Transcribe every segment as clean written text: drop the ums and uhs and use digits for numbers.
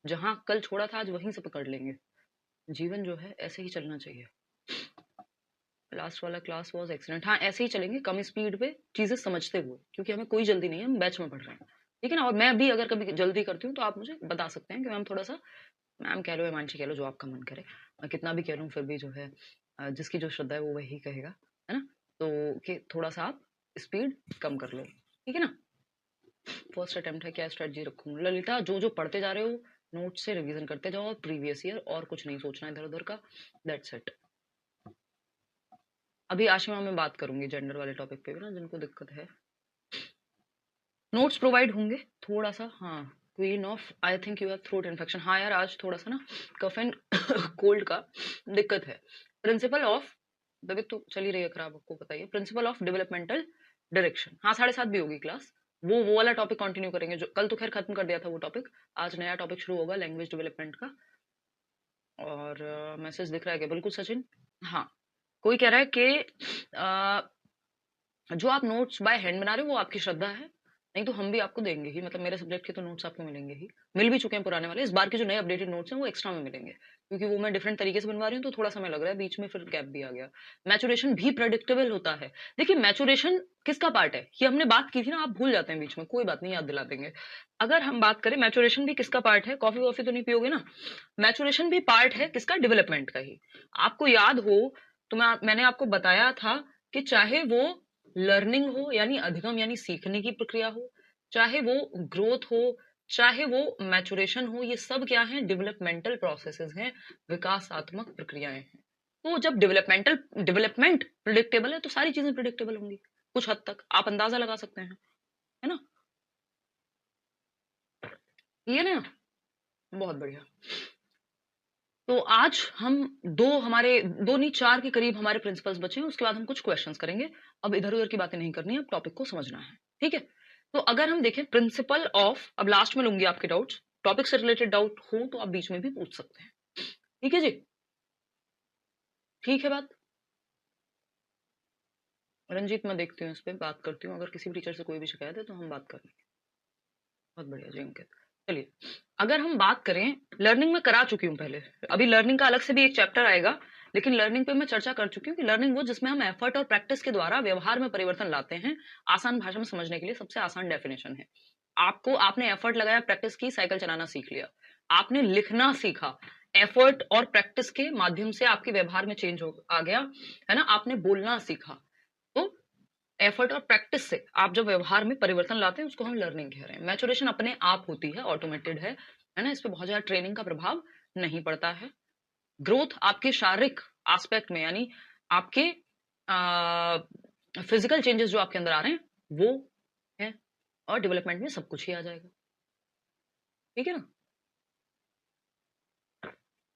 जहां कल छोड़ा था आज वहीं से पकड़ लेंगे। जीवन जो है ऐसे ही चलना चाहिए। लास्ट वाला क्लास वाज एक्सीलेंट। हाँ, ऐसे ही चलेंगे, कम स्पीड पे चीजें समझते हुए, क्योंकि हमें कोई जल्दी नहीं है, हम बैच में पढ़ रहे हैं। ठीक है ना। और मैं भी अगर कभी जल्दी करती हूँ तो आप मुझे बता सकते हैं कि मैम थोड़ा सा, मैम कह लो या मानसी कह लो, जो आपका मन करे। मैं कितना भी कह लूँ फिर भी जो है जिसकी जो श्रद्धा है वो वही कहेगा, है ना। तो कि थोड़ा सा आप स्पीड कम कर लो, ठीक है ना। फर्स्ट अटेम्प्ट है, क्या स्ट्रेटजी रखूँ? ललिता, जो जो पढ़ते जा रहे हो नोट से रिवीजन करते जाओ, और प्रीवियस ईयर, और कुछ नहीं सोचना इधर उधर का। That's it. अभी आशिमा में बात करूंगी जेंडर वाले टॉपिक पे भी ना, जिनको दिक्कत है। नोट्स प्रोवाइड होंगे थोड़ा सा। हाँ, queen of, I think you have throat infection. हाँ यार, आज थोड़ा सा ना कफ एंड कोल्ड का दिक्कत है। प्रिंसिपल ऑफ, तबीयत तो चली रही है खराब, आपको पता ही है। प्रिंसिपल ऑफ डेवलपमेंटल डायरेक्शन, हाँ 7:30 भी होगी क्लास। वो वाला टॉपिक कंटिन्यू करेंगे, जो कल तो खैर खत्म कर दिया था वो टॉपिक। आज नया टॉपिक शुरू होगा लैंग्वेज डेवलपमेंट का। और मैसेज दिख रहा है क्या? बिल्कुल सचिन। हाँ, कोई कह रहा है कि जो आप नोट्स बाय हैंड बना रहे हो वो आपकी श्रद्धा है, नहीं तो हम भी आपको देंगे ही। मतलब मेरे सब्जेक्ट के तो नोट्स आपको मिलेंगे ही, मिल भी चुके हैं पुराने वाले। इस बार के जो नए अपडेटेड नोट्स हैं वो एक्स्ट्रा में मिलेंगे, क्योंकि वो मैं डिफरेंट तरीके से बनवा रही हूँ, तो थोड़ा समय लग रहा है, बीच में फिर गैप भी आ गया। मैचुरेशन भी प्रेडिक्टेबल होता है। देखिए, मैचुरेशन किसका पार्ट है, ये हमने बात की थी ना, आप भूल जाते हैं बीच में, कोई बात नहीं, याद दिला देंगे। अगर हम बात करें मैचुरेशन भी किसका पार्ट है, कॉफी वॉफी तो नहीं पियोगे ना। मैचुरेशन भी पार्ट है किसका, डेवलपमेंट का ही। आपको याद हो तो मैंने आपको बताया था कि चाहे वो लर्निंग हो यानी अधिगम यानी सीखने की प्रक्रिया हो, चाहे वो ग्रोथ हो, चाहे वो मैचुरेशन हो, ये सब क्या है, डेवलपमेंटल प्रोसेसेस हैं, विकासात्मक प्रक्रियाएं हैं। तो जब डेवलपमेंट प्रिडिक्टेबल है तो सारी चीजें प्रिडिक्टेबल होंगी, कुछ हद तक आप अंदाजा लगा सकते हैं, है ना। ये ना, बहुत बढ़िया। तो आज हम दो नहीं 4 के करीब हमारे प्रिंसिपल्स बचे हैं, उसके बाद हम कुछ क्वेश्चंस करेंगे। अब इधर उधर की बातें नहीं करनी है, अब टॉपिक को समझना है, ठीक है। तो अगर हम देखें प्रिंसिपल ऑफ, अब लास्ट में लूंगी आपके डाउट्स, टॉपिक से रिलेटेड डाउट हो तो आप बीच में भी पूछ सकते हैं, ठीक है जी। ठीक है बात। रंजीत, मैं देखती हूँ, इस पर बात करती हूँ, अगर किसी भी टीचर से कोई भी शिकायत है तो हम बात करेंगे। बहुत बढ़िया जी अंकित। चलिए, अगर हम बात करें, लर्निंग में करा चुकी हूँ पहले, अभी लर्निंग का अलग से भी एक चैप्टर आएगा, लेकिन लर्निंग पे मैं चर्चा कर चुकी हूँ कि लर्निंग वो जिसमें हम एफर्ट और प्रैक्टिस के द्वारा व्यवहार में परिवर्तन लाते हैं। आसान भाषा में समझने के लिए सबसे आसान डेफिनेशन है, आपने एफर्ट लगाया, प्रैक्टिस की, साइकिल चलाना सीख लिया। आपने लिखना सीखा, एफर्ट और प्रैक्टिस के माध्यम से आपके व्यवहार में चेंज हो आ गया, है ना। आपने बोलना सीखा, तो एफर्ट और प्रैक्टिस से आप जब व्यवहार में परिवर्तन लाते हैं उसको हम लर्निंग कह रहे हैं। मैचुरेशन अपने आप होती है, ऑटोमेटेड है ना, इस पे बहुत ज्यादा ट्रेनिंग का प्रभाव नहीं पड़ता है। ग्रोथ आपके शारीरिक एस्पेक्ट में, यानी आपके फिजिकल चेंजेस जो आपके अंदर आ रहे हैं वो है, और डेवलपमेंट में सब कुछ ही आ जाएगा, ठीक है ना।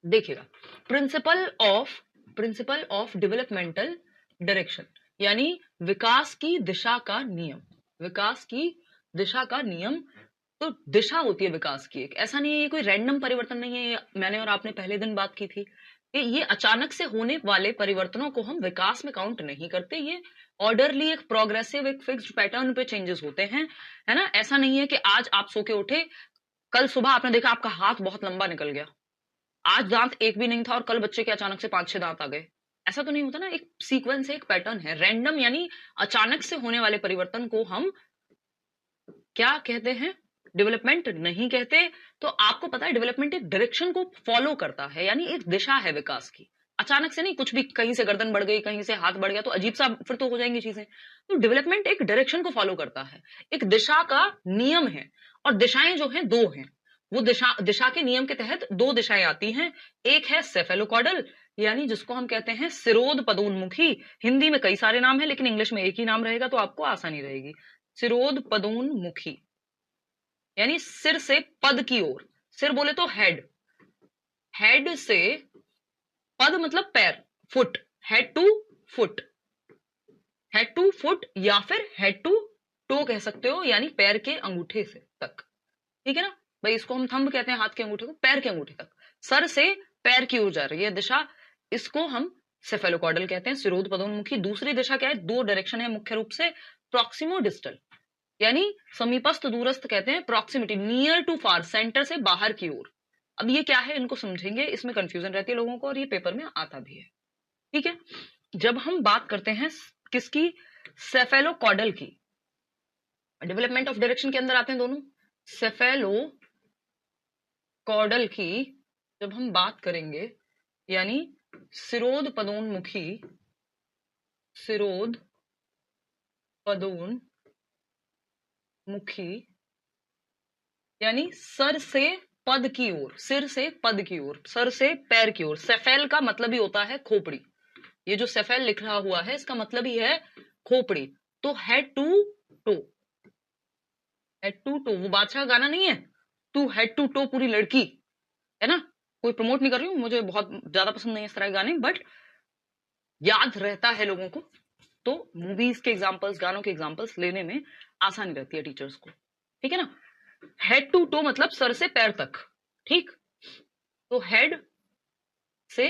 देखिएगा, प्रिंसिपल ऑफ डेवलपमेंटल डायरेक्शन, यानी विकास की दिशा का नियम, विकास की दिशा का नियम। तो दिशा होती है विकास की एक, ऐसा नहीं है ये कोई रैंडम परिवर्तन नहीं है। ये मैंने और आपने पहले दिन बात की थी कि ये अचानक से होने वाले परिवर्तनों को हम विकास में काउंट नहीं करते। ये ऑर्डरली, एक प्रोग्रेसिव, एक फिक्स्ड पैटर्न पे चेंजेस होते हैं, है ना। ऐसा नहीं है कि आज आप सो के उठे, कल सुबह आपने देखा आपका हाथ बहुत लंबा निकल गया, आज दांत एक भी नहीं था और कल बच्चे के अचानक से 5-6 दांत आ गए। ऐसा तो नहीं होता ना, एक सीक्वेंस है, एक पैटर्न है। रैंडम यानी अचानक से होने वाले परिवर्तन को हम क्या कहते हैं, डेवलपमेंट नहीं कहते। तो आपको पता है डेवलपमेंट एक डायरेक्शन को फॉलो करता है, यानी एक दिशा है विकास की। अचानक से नहीं, कुछ भी कहीं से गर्दन बढ़ गई, कहीं से हाथ बढ़ गया तो अजीब सा फिर तो हो जाएंगी चीजें। तो डेवलपमेंट एक डायरेक्शन को फॉलो करता है, एक दिशा का नियम है। और दिशाएं जो हैं दो हैं, वो दिशा के नियम के तहत दो दिशाएं आती हैं। एक है सेफेलोकॉडल, यानी जिसको हम कहते हैं सिरोध पदोन्मुखी। हिंदी में कई सारे नाम है, लेकिन इंग्लिश में एक ही नाम रहेगा तो आपको आसानी रहेगी। सिरोध पदोन्मुखी यानी सिर से पद की ओर, सिर बोले तो हेड, हेड से पद मतलब पैर, foot, head to foot, head to foot, या फिर हेड टू टो कह सकते हो, यानी पैर के अंगूठे से तक, ठीक है ना भाई। इसको हम थंब कहते हैं, हाथ के अंगूठे को, पैर के अंगूठे तक, सर से पैर की ओर जा रही है दिशा, इसको हम सेफेलोकॉडल कहते हैं, सिरोध पदोन्मुखी। दूसरी दिशा क्या है, दो डायरेक्शन है मुख्य रूप से, प्रॉक्सिमो डिस्टल, यानी समीपस्थ दूरस्थ कहते हैं, proximity near to far, centre से बाहर की ओर, अब ये क्या है इनको समझेंगे, इसमें कंफ्यूजन रहती है लोगों को और ये पेपर में आता भी है। ठीक है, जब हम बात करते हैं किसकी, सेफेलोकॉडल की, डेवलपमेंट ऑफ डायरेक्शन के अंदर आते हैं दोनों, सेफेलोकॉडल की जब हम बात करेंगे, यानी सिरोध पदोन्मुखी, सिरोध पदोन्मुखी यानी सर से पद की ओर, सिर से पद की ओर, सर से पैर की ओर। सेफेल का मतलब ही होता है खोपड़ी, ये जो सेफेल लिख रहा हुआ है इसका मतलब ही है खोपड़ी। तो head to toe, head to toe, वो बादशाह गाना नहीं है, टू हेड टू टो पूरी लड़की, है ना, कोई प्रमोट नहीं कर रही हूँ, मुझे बहुत ज्यादा पसंद नहीं है इस तरह के गाने, बट याद रहता है लोगों को, तो मूवीज के एग्जांपल्स, गानों के एग्जांपल्स लेने में आसानी रहती है टीचर्स को। ठीक है ना, हेड टू टो मतलब सर से पैर तक। ठीक, तो हेड से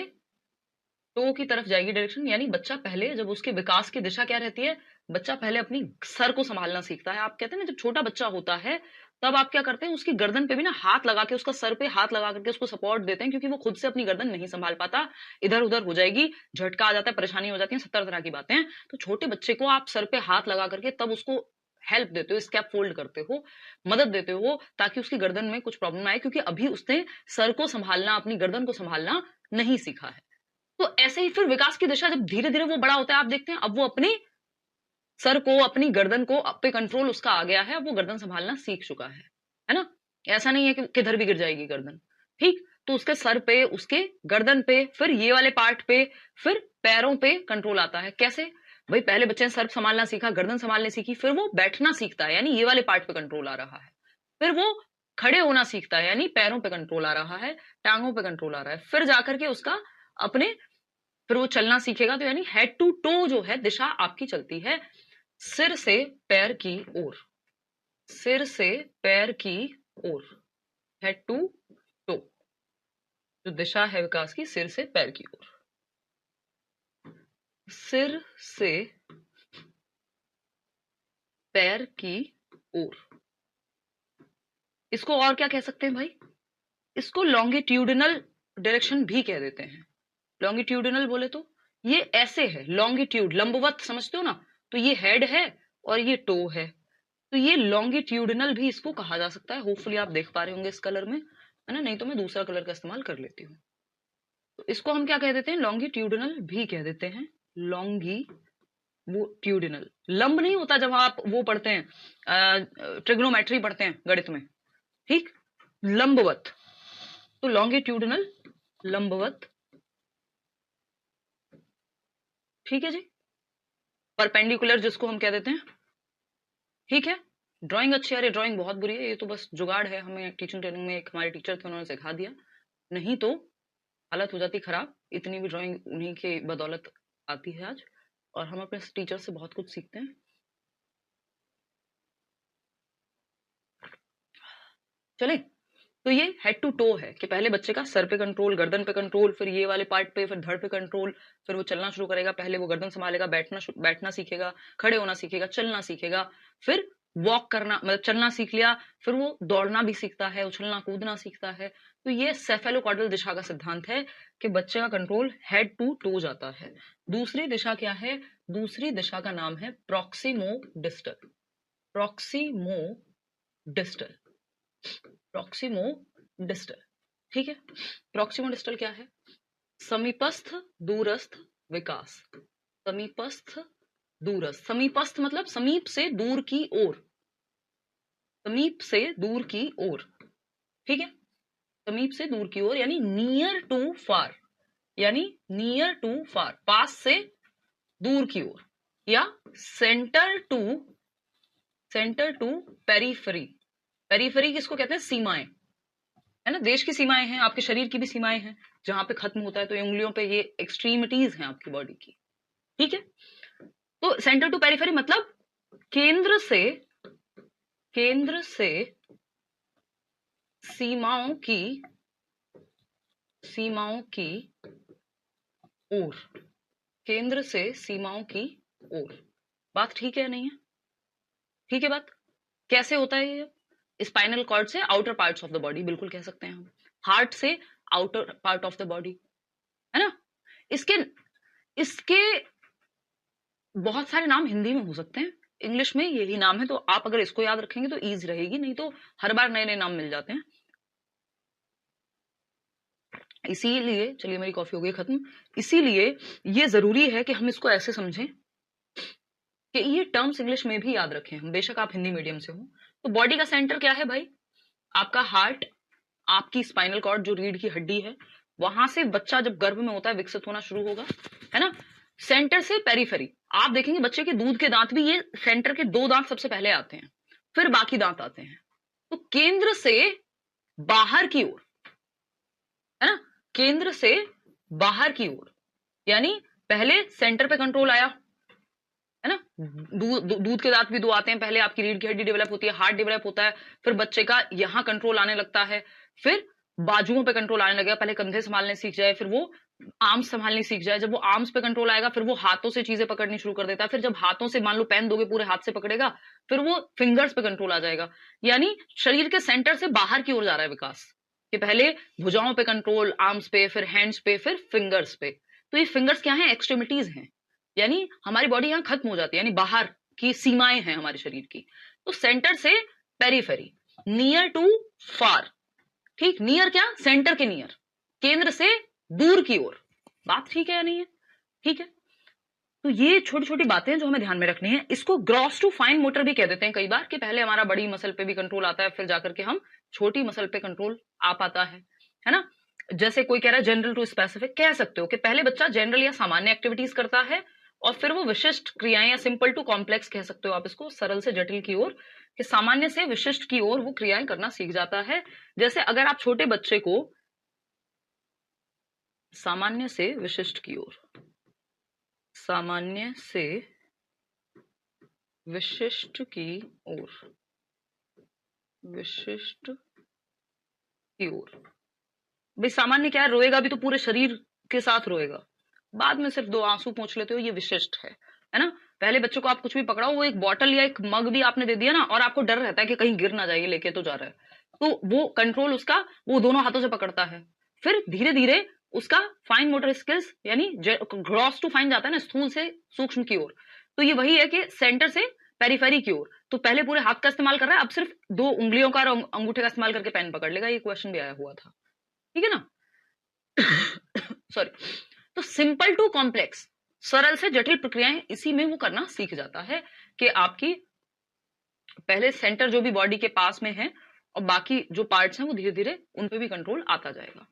टो की तरफ जाएगी डायरेक्शन, यानी बच्चा पहले, जब उसके विकास की दिशा क्या रहती है, बच्चा पहले अपनी सर को संभालना सीखता है। आप कहते हैं ना जब छोटा बच्चा होता है तब आप क्या करते हैं, उसकी गर्दन पे भी ना हाथ लगा के, उसका सर पे हाथ लगा करके उसको सपोर्ट देते हैं, क्योंकि वो खुद से अपनी गर्दन नहीं संभाल पाता, इधर उधर हो जाएगी, झटका आ जाता है, परेशानी हो जाती है, 70 तरह की बातें हैं। तो छोटे बच्चे को आप सर पे हाथ लगा करके तब उसको हेल्प देते हो, स्कैप फोल्ड करते हो, मदद देते हो, ताकि उसकी गर्दन में कुछ प्रॉब्लम आए, क्योंकि अभी उसने सर को संभालना, अपनी गर्दन को संभालना नहीं सीखा है। तो ऐसे ही फिर विकास की दिशा जब धीरे धीरे वो बड़ा होता है, आप देखते हैं अब वो अपने सर को, अपनी गर्दन को पे कंट्रोल उसका आ गया है, अब वो गर्दन संभालना सीख चुका है ना। ऐसा नहीं है कि किधर भी गिर जाएगी गर्दन। ठीक, तो उसके सर पे, उसके गर्दन पे, फिर ये वाले पार्ट पे, फिर पैरों पे कंट्रोल आता है। कैसे भाई, पहले बच्चे ने सर संभालना सीखा, गर्दन संभालने सीखी, फिर वो बैठना सीखता है, यानी ये वाले पार्ट पे कंट्रोल आ रहा है, फिर वो खड़े होना सीखता है, यानी पैरों पे कंट्रोल आ रहा है, टांगों पे कंट्रोल आ रहा है, फिर जाकर के उसका अपने, फिर वो चलना सीखेगा। तो यानी हेड टू टो जो है दिशा आपकी चलती है सिर से पैर की ओर, सिर से पैर की ओर, हेड टू टो जो दिशा है विकास की, सिर से पैर की ओर, सिर से पैर की ओर। इसको और क्या कह सकते हैं भाई, इसको लॉन्गिट्यूडिनल डायरेक्शन भी कह देते हैं। लॉन्गिट्यूडिनल बोले तो ये ऐसे है, लॉन्गिट्यूड, लंबवत, समझते हो ना, तो ये हेड है और ये टो है, तो ये लॉन्गिट्यूडिनल भी इसको कहा जा सकता है। होपफुली आप देख पा रहे होंगे इस कलर में, है ना, नहीं तो मैं दूसरा कलर का इस्तेमाल कर लेती हूँ। तो इसको हम क्या कह देते हैं, लॉन्गिट्यूडिनल भी कह देते हैं, लॉन्गी वो ट्यूडिनल। लंब नहीं होता जब आप वो पढ़ते हैं, ट्रिग्नोमेट्री पढ़ते हैं गणित में, ठीक, लंबवत, तो लॉन्गिट्यूडिनल लंबवत। ठीक है जी, परपेंडिकुलर जिसको हम कह देते हैं। ठीक है, ड्राइंग अच्छी आ रही है, ड्राइंग बहुत बुरी है, ये तो बस जुगाड़ है, हमें टीचिंग ट्रेनिंग में एक हमारे टीचर थे उन्होंने सिखा दिया, नहीं तो हालत हो जाती खराब। इतनी भी ड्राइंग उन्हीं के बदौलत आती है आज, और हम अपने टीचर से बहुत कुछ सीखते हैं। चले, तो ये हेड टू टो है कि पहले बच्चे का सर पे कंट्रोल, गर्दन पे कंट्रोल, फिर ये वाले पार्ट पे, फिर धड़ पे कंट्रोल, फिर वो चलना शुरू करेगा, पहले वो गर्दन संभालेगा, बैठना सीखेगा, खड़े होना सीखेगा, चलना सीखेगा, फिर वॉक करना, मतलब चलना सीख लिया, फिर वो दौड़ना भी सीखता है, उछलना कूदना सीखता है। तो ये सेफेलोकॉर्डल दिशा का सिद्धांत है कि बच्चे का कंट्रोल हेड टू टो जाता है। दूसरी दिशा क्या है, दूसरी दिशा का नाम है proximo distal, proximo distal, proximo distal. ठीक है, प्रॉक्सिमो डिस्टल क्या है, समीपस्थ दूरस्थ विकास, समीपस्थ दूरस्थ, समीपस्थ मतलब समीप से दूर की ओर, समीप से दूर की ओर। ठीक है, समीप से दूर की ओर यानी नियर टू फार, यानी नियर टू फार, पास से दूर की ओर, या centre to, centre to periphery. Periphery किसको कहते हैं, सीमाएं, है ना, देश की सीमाएं हैं, आपके शरीर की भी सीमाएं हैं, जहां पे खत्म होता है, तो ये उंगलियों पे ये एक्सट्रीमिटीज हैं आपकी बॉडी की। ठीक है, तो सेंटर टू पेरिफेरी मतलब केंद्र से, केंद्र से सीमाओं की, सीमाओं की ओर, केंद्र से सीमाओं की ओर। बात ठीक है नहीं है, ठीक है बात, कैसे होता है ये, स्पाइनल कॉर्ड से outer parts of the body, बिल्कुल कह सकते हैं हम। हार्ट से outer part of the body, है ना। इसके इसके बहुत सारे नाम हिंदी में हो सकते हैं, इंग्लिश में यही नाम है, तो आप अगर इसको याद रखेंगे तो ईज रहेगी, नहीं तो हर बार नए नए नाम मिल जाते हैं। इसीलिए, चलिए मेरी कॉफी हो गई खत्म, इसीलिए ये जरूरी है कि हम इसको ऐसे समझें कि ये टर्म्स इंग्लिश में भी याद रखें हम, बेशक आप हिंदी मीडियम से हो। तो बॉडी का सेंटर क्या है भाई? आपका हार्ट, आपकी स्पाइनल कॉर्ड जो रीढ़ की हड्डी है, वहां से बच्चा जब गर्भ में होता है विकसित होना शुरू होगा, है ना। सेंटर से पेरिफेरी, आप देखेंगे बच्चे के दूध के दांत भी ये सेंटर के 2 दांत सबसे पहले आते हैं, फिर बाकी दांत आते हैं। तो केंद्र से बाहर की ओर, है ना, केंद्र से बाहर की ओर, यानी पहले सेंटर पे कंट्रोल आया, है ना। दूध के दांत भी 2 आते हैं, पहले आपकी रीढ़ की हड्डी डेवलप होती है, हार्ट डेवलप होता है, फिर बच्चे का यहाँ कंट्रोल आने लगता है, फिर बाजुओं पे कंट्रोल आने लगेगा, पहले कंधे संभालने सीख जाए, फिर वो आर्म्स संभालने सीख जाए, जब वो आर्म्स पे कंट्रोल आएगा फिर वो हाथों से चीजें पकड़नी शुरू कर देता है, फिर जब हाथों से मान लो पेन दोगे पूरे हाथ से पकड़ेगा, फिर वो फिंगर्स पे कंट्रोल आ जाएगा। यानी शरीर के सेंटर से बाहर की ओर जा रहा है विकास, कि पहले भुजाओं पे कंट्रोल, आर्म्स पे, फिर हैंड्स पे, फिर फिंगर्स पे। तो ये फिंगर्स क्या है? एक्सट्रीमिटीज हैं, यानी हमारी बॉडी यहाँ खत्म हो जाती है, यानी बाहर की सीमाएं हैं हमारे शरीर की। तो सेंटर से पेरिफेरी, नियर टू फार, ठीक, नियर क्या? सेंटर के नियर, केंद्र से दूर की ओर। बात ठीक है या नहीं है? ठीक है। तो ये छोटी छोटी बातें जो हमें ध्यान में रखनी है। इसको ग्रॉस टू फाइन मोटर भी कह देते हैं कई बार, कि पहले हमारा बड़ी मसल पे भी कंट्रोल आता है, फिर जाकर के हम छोटी मसल पे कंट्रोल आ पाता है ना। जैसे कोई कह रहा है जनरल टू स्पेसिफिक, कह सकते हो कि पहले बच्चा जनरल या सामान्य एक्टिविटीज करता है और फिर वो विशिष्ट क्रियाएं, या सिंपल टू कॉम्प्लेक्स कह सकते हो आप इसको, सरल से जटिल की ओर, कि सामान्य से विशिष्ट की ओर वो क्रियाएं करना सीख जाता है। जैसे अगर आप छोटे बच्चे को सामान्य से विशिष्ट की ओर, सामान्य से विशिष्ट की ओर, विशिष्ट की ओर, भाई सामान्य क्या है? रोएगा भी तो पूरे शरीर के साथ रोएगा, बाद में सिर्फ 2 आंसू पोंछ लेते हो, ये विशिष्ट है ना। पहले बच्चों को आप कुछ भी पकड़ाओ, वो एक बॉटल या एक मग भी आपने दे दिया ना, और आपको डर रहता है कि कहीं गिर ना जाए, लेके तो जा रहा है, तो वो कंट्रोल उसका वो दोनों हाथों से पकड़ता है। फिर धीरे धीरे उसका फाइन मोटर स्किल्स, यानी ग्रॉस टू फाइन जाता है ना, स्थूल से सूक्ष्म की ओर। तो ये वही है कि सेंटर से पेरिफेरी की ओर। तो पहले पूरे हाथ का इस्तेमाल कर रहा है, अब सिर्फ 2 उंगलियों का और अंगूठे का इस्तेमाल करके पेन पकड़ लेगा। ये क्वेश्चन भी आया हुआ था, ठीक है ना। सॉरी। तो सिंपल टू कॉम्प्लेक्स, सरल से जटिल प्रक्रियाएं, इसी में वो करना सीख जाता है कि आपकी पहले सेंटर जो भी बॉडी के पास में है, और बाकी जो पार्ट्स हैं वो धीरे धीरे उन पे भी कंट्रोल आता जाएगा।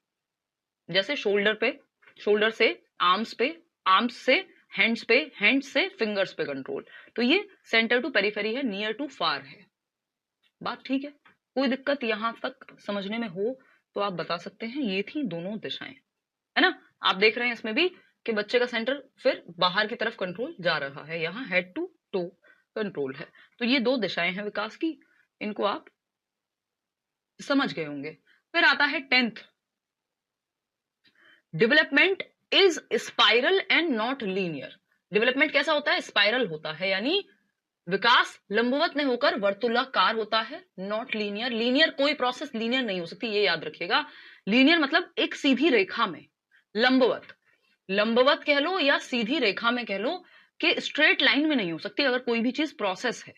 जैसे शोल्डर पे, शोल्डर से आर्म्स पे, आर्म्स से हैंड्स पे, हैंड्स से फिंगर्स पे कंट्रोल। तो ये सेंटर टू पेरिफेरी है, नियर टू फार है। बात ठीक है? कोई दिक्कत यहां तक समझने में हो तो आप बता सकते हैं। ये थी दोनों दिशाएं, है ना। आप देख रहे हैं इसमें भी कि बच्चे का सेंटर फिर बाहर की तरफ कंट्रोल जा रहा है, यहाँ हेड टू टो कंट्रोल है। तो ये 2 दिशाएं हैं विकास की, इनको आप समझ गए होंगे। फिर आता है 10th, development is spiral and not linear. Development कैसा होता है? स्पाइरल होता है, यानी विकास लंबवत नहीं होकर वर्तुलाकार होता है, नॉट लीनियर। लीनियर कोई प्रोसेस लीनियर नहीं हो सकती, ये याद रखिएगा। लीनियर मतलब एक सीधी रेखा में, लंबवत, लंबवत कह लो या सीधी रेखा में कह लो, कि स्ट्रेट लाइन में नहीं हो सकती अगर कोई भी चीज प्रोसेस है।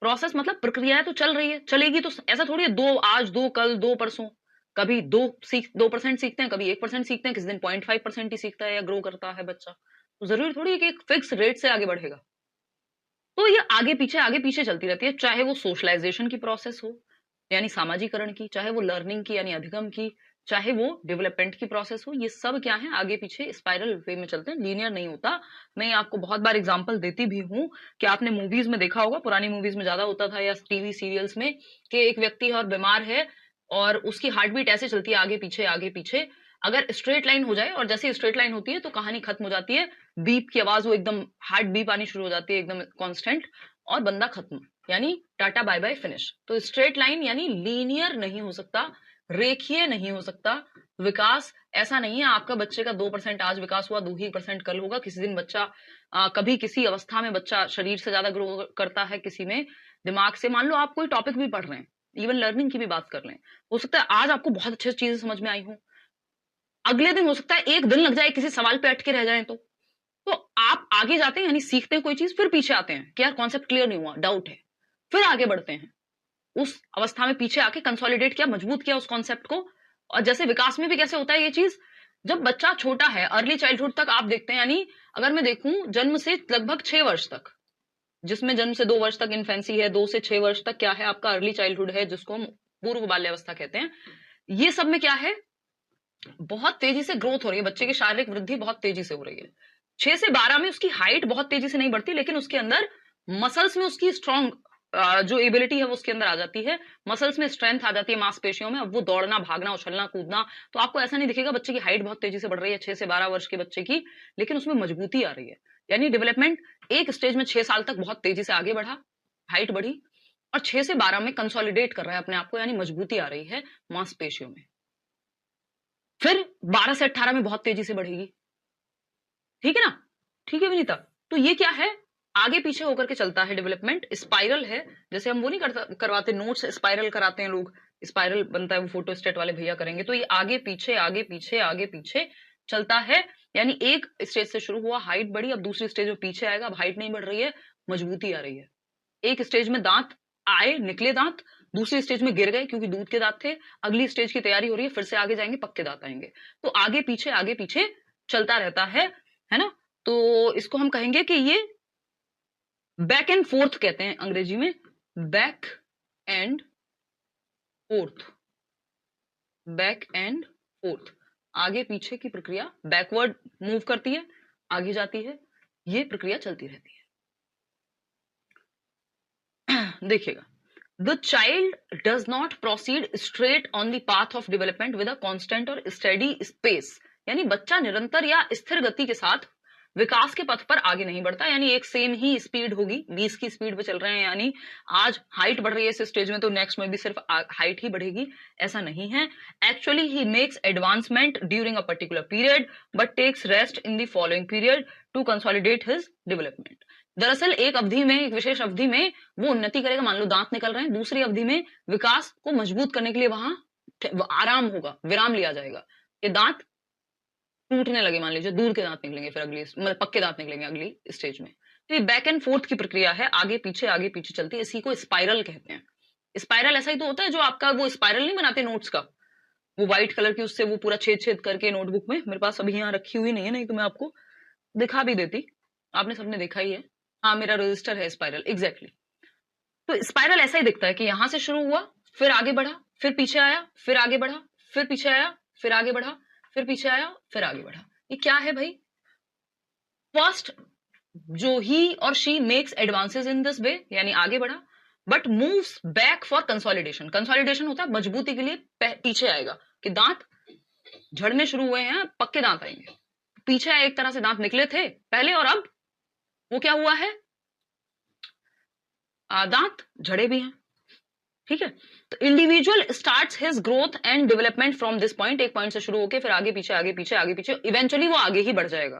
प्रोसेस मतलब प्रक्रिया तो चल रही है, चलेगी तो ऐसा थोड़ी है 2 आज 2 कल 2 परसों। कभी 2% सीखते हैं, कभी 1% सीखते हैं, किसी दिन 0.5% ही सीखता है या ग्रो करता है बच्चा। तो जरूरी थोड़ी है कि एक फिक्स रेट से आगे बढ़ेगा। तो ये आगे पीछे चलती रहती है, चाहे वो सोशलाइजेशन की प्रोसेस हो यानी सामाजिकरण की, चाहे वो लर्निंग की यानी अधिगम की, चाहे वो डेवलपमेंट की प्रोसेस हो। ये सब क्या है? आगे पीछे स्पाइरल वे में चलते हैं, लीनियर नहीं होता। मैं आपको बहुत बार एग्जांपल देती भी हूँ कि आपने मूवीज में देखा होगा, पुरानी मूवीज में ज्यादा होता था या टीवी सीरियल्स में, कि एक व्यक्ति है और बीमार है और उसकी हार्ट बीट ऐसे चलती है आगे पीछे आगे पीछे। अगर स्ट्रेट लाइन हो जाए, और जैसे स्ट्रेट लाइन होती है तो कहानी खत्म हो जाती है, बीप की आवाज वो एकदम हार्ट बीप आनी शुरू हो जाती है एकदम कांस्टेंट, और बंदा खत्म, यानी टाटा बाय बाय फिनिश। तो स्ट्रेट लाइन यानी लीनियर नहीं हो सकता, रेखीय नहीं हो सकता। विकास ऐसा नहीं है आपका बच्चे का 2% आज विकास हुआ, 2% कल होगा। किसी दिन बच्चा कभी किसी अवस्था में बच्चा शरीर से ज्यादा ग्रो करता है, किसी में दिमाग से। मान लो आप कोई टॉपिक भी पढ़ रहे हैं, इवन लर्निंग की भी बात कर लें, हो सकता है आज आपको बहुत अच्छी चीजें समझ में आई हो, अगले दिन हो सकता है एक दिन लग जाए किसी सवाल पे अटके रह जाए, तो आप आगे जाते हैं, यानी सीखते हैं कोई चीज, फिर पीछे आते हैं कि यार कॉन्सेप्ट क्लियर नहीं हुआ, डाउट है, फिर आगे बढ़ते हैं, उस अवस्था में पीछे आके कंसोलिडेट किया, मजबूत किया उस कॉन्सेप्ट को। और जैसे विकास में भी कैसे होता है ये चीज, जब बच्चा छोटा है, अर्ली चाइल्डहुड तक आप देखते हैं, यानी अगर मैं देखूं जन्म से लगभग 6 वर्ष तक, जिसमें जन्म से 2 वर्ष तक इन्फेंसी है, 2 से 6 वर्ष तक क्या है आपका अर्ली चाइल्डहुड है, जिसको हम पूर्व बाल्यावस्था कहते हैं, ये सब में क्या है, बहुत तेजी से ग्रोथ हो रही है, बच्चे की शारीरिक वृद्धि बहुत तेजी से हो रही है। 6 से 12 में उसकी हाइट बहुत तेजी से नहीं बढ़ती, लेकिन उसके अंदर मसल्स में उसकी स्ट्रॉन्ग जो एबिलिटी है वो उसके अंदर आ जाती है, मसल्स में स्ट्रेंथ आ जाती है, मांसपेशियों में, अब वो दौड़ना, भागना, उछलना, कूदना, तो आपको ऐसा नहीं दिखेगा बच्चे की हाइट बहुत तेजी से बढ़ रही है 6 से 12 वर्ष के बच्चे की, लेकिन उसमें मजबूती आ रही है। यानी डेवलपमेंट एक स्टेज में 6 साल तक बहुत तेजी से आगे बढ़ा, हाइट बढ़ी, और 6 से 12 में कंसोलिडेट कर रहा है अपने आप को, यानी मजबूती आ रही है मांसपेशियों में, फिर 12 से 18 में बहुत तेजी से बढ़ेगी। ठीक है ना, ठीक है विनीता, तो ये क्या है, आगे पीछे होकर के चलता है डेवलपमेंट, स्पाइरल है, जैसे हम वो नहीं करवाते नोट्स, स्पाइरल कराते हैं लोग, स्पाइरल बनता है, वो फोटो स्टेट वाले भैया करेंगे, तो ये आगे पीछे आगे पीछे आगे पीछे चलता है, यानी एक स्टेज से शुरू हुआ, हाइट बढ़ी, अब दूसरी स्टेज में पीछे आएगा, अब हाइट नहीं बढ़ रही है, मजबूती आ रही है, एक स्टेज में दांत आए, निकले दांत, दूसरी स्टेज में गिर गए क्योंकि दूध के दांत थे, अगली स्टेज की तैयारी हो रही है, फिर से आगे जाएंगे, पक्के दांत आएंगे, तो आगे पीछे चलता रहता है ना। तो इसको हम कहेंगे कि ये बैक एंड फोर्थ कहते हैं अंग्रेजी में, back and fourth, back and fourth, आगे पीछे की प्रक्रिया, बैकवर्ड मूव करती है, आगे जाती है, ये प्रक्रिया चलती रहती है। देखिएगा, the child does not proceed straight on the path of development with a constant और स्टेडी स्पेस, यानी बच्चा निरंतर या स्थिर गति के साथ विकास के पथ पर आगे नहीं बढ़ता, यानी एक सेम ही स्पीड होगी, 20 की स्पीड पे चल रहे हैं, यानी आज हाइट बढ़ रही है इस स्टेज में, तो नेक्स्ट में भी सिर्फ हाइट ही बढ़ेगी, ऐसा नहीं है। Actually he makes advancement during a particular period but takes rest in the following period to consolidate his development. दरअसल एक अवधि में, एक विशेष अवधि में वो उन्नति करेगा, मान लो दांत निकल रहे हैं, दूसरी अवधि में विकास को मजबूत करने के लिए वहां आराम होगा, विराम लिया जाएगा, ये दांत टूटने लगे, मान लीजिए दूर के दांत निकलेंगे, फिर अगली मतलब पक्के दांत निकलेंगे अगली स्टेज में, तो ये बैक एंड फोर्थ की प्रक्रिया है, आगे पीछे चलती है, इसी को स्पाइरल कहते हैं। स्पाइरल ऐसा ही तो होता है, जो आपका वो स्पाइरल नहीं बनाते नोट्स का, वो व्हाइट कलर की, उससे वो पूरा छेद करके नोटबुक में, मेरे पास अभी यहाँ रखी हुई नहीं है, नहीं तो मैं आपको दिखा भी देती, आपने सबने देखा ही है, हाँ मेरा रजिस्टर है स्पाइरल, एग्जैक्टली। तो स्पाइरल ऐसा ही दिखता है कि यहां से शुरू हुआ, फिर आगे बढ़ा, फिर पीछे आया, फिर आगे बढ़ा, फिर पीछे आया, फिर आगे बढ़ा, फिर पीछे आया, फिर आगे बढ़ा। ये क्या है भाई, फर्स्ट जो ही और she makes advances in this way, यानी आगे बढ़ा, but moves back for consolidation, consolidation होता है मजबूती के लिए पीछे आएगा, कि दांत झड़ने शुरू हुए हैं, पक्के दांत आएंगे, पीछे आए, एक तरह से दांत निकले थे पहले, और अब वो क्या हुआ है, दांत झड़े भी हैं। ठीक है, तो individual starts his growth and development from this point, एक पॉइंट से शुरू होकर फिर आगे पीछे आगे पीछे आगे पीछे, इवेंचुअली वो आगे ही बढ़ जाएगा।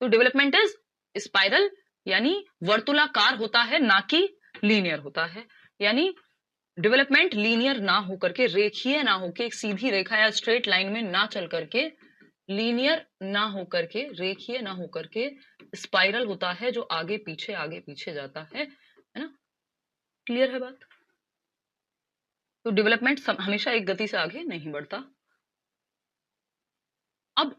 तो डेवलपमेंट इज स्पाइरल, यानी वर्तुलाकार होता है, ना कि लीनियर होता है, यानी डेवलपमेंट लीनियर ना होकर के, रेखीय ना होकर, एक सीधी रेखा या स्ट्रेट लाइन में ना चल करके, लीनियर ना होकर के, रेखीय ना होकर के स्पाइरल होता है, जो आगे पीछे जाता है ना। क्लियर है बात, तो डेवलपमेंट हमेशा एक गति से आगे नहीं बढ़ता। अब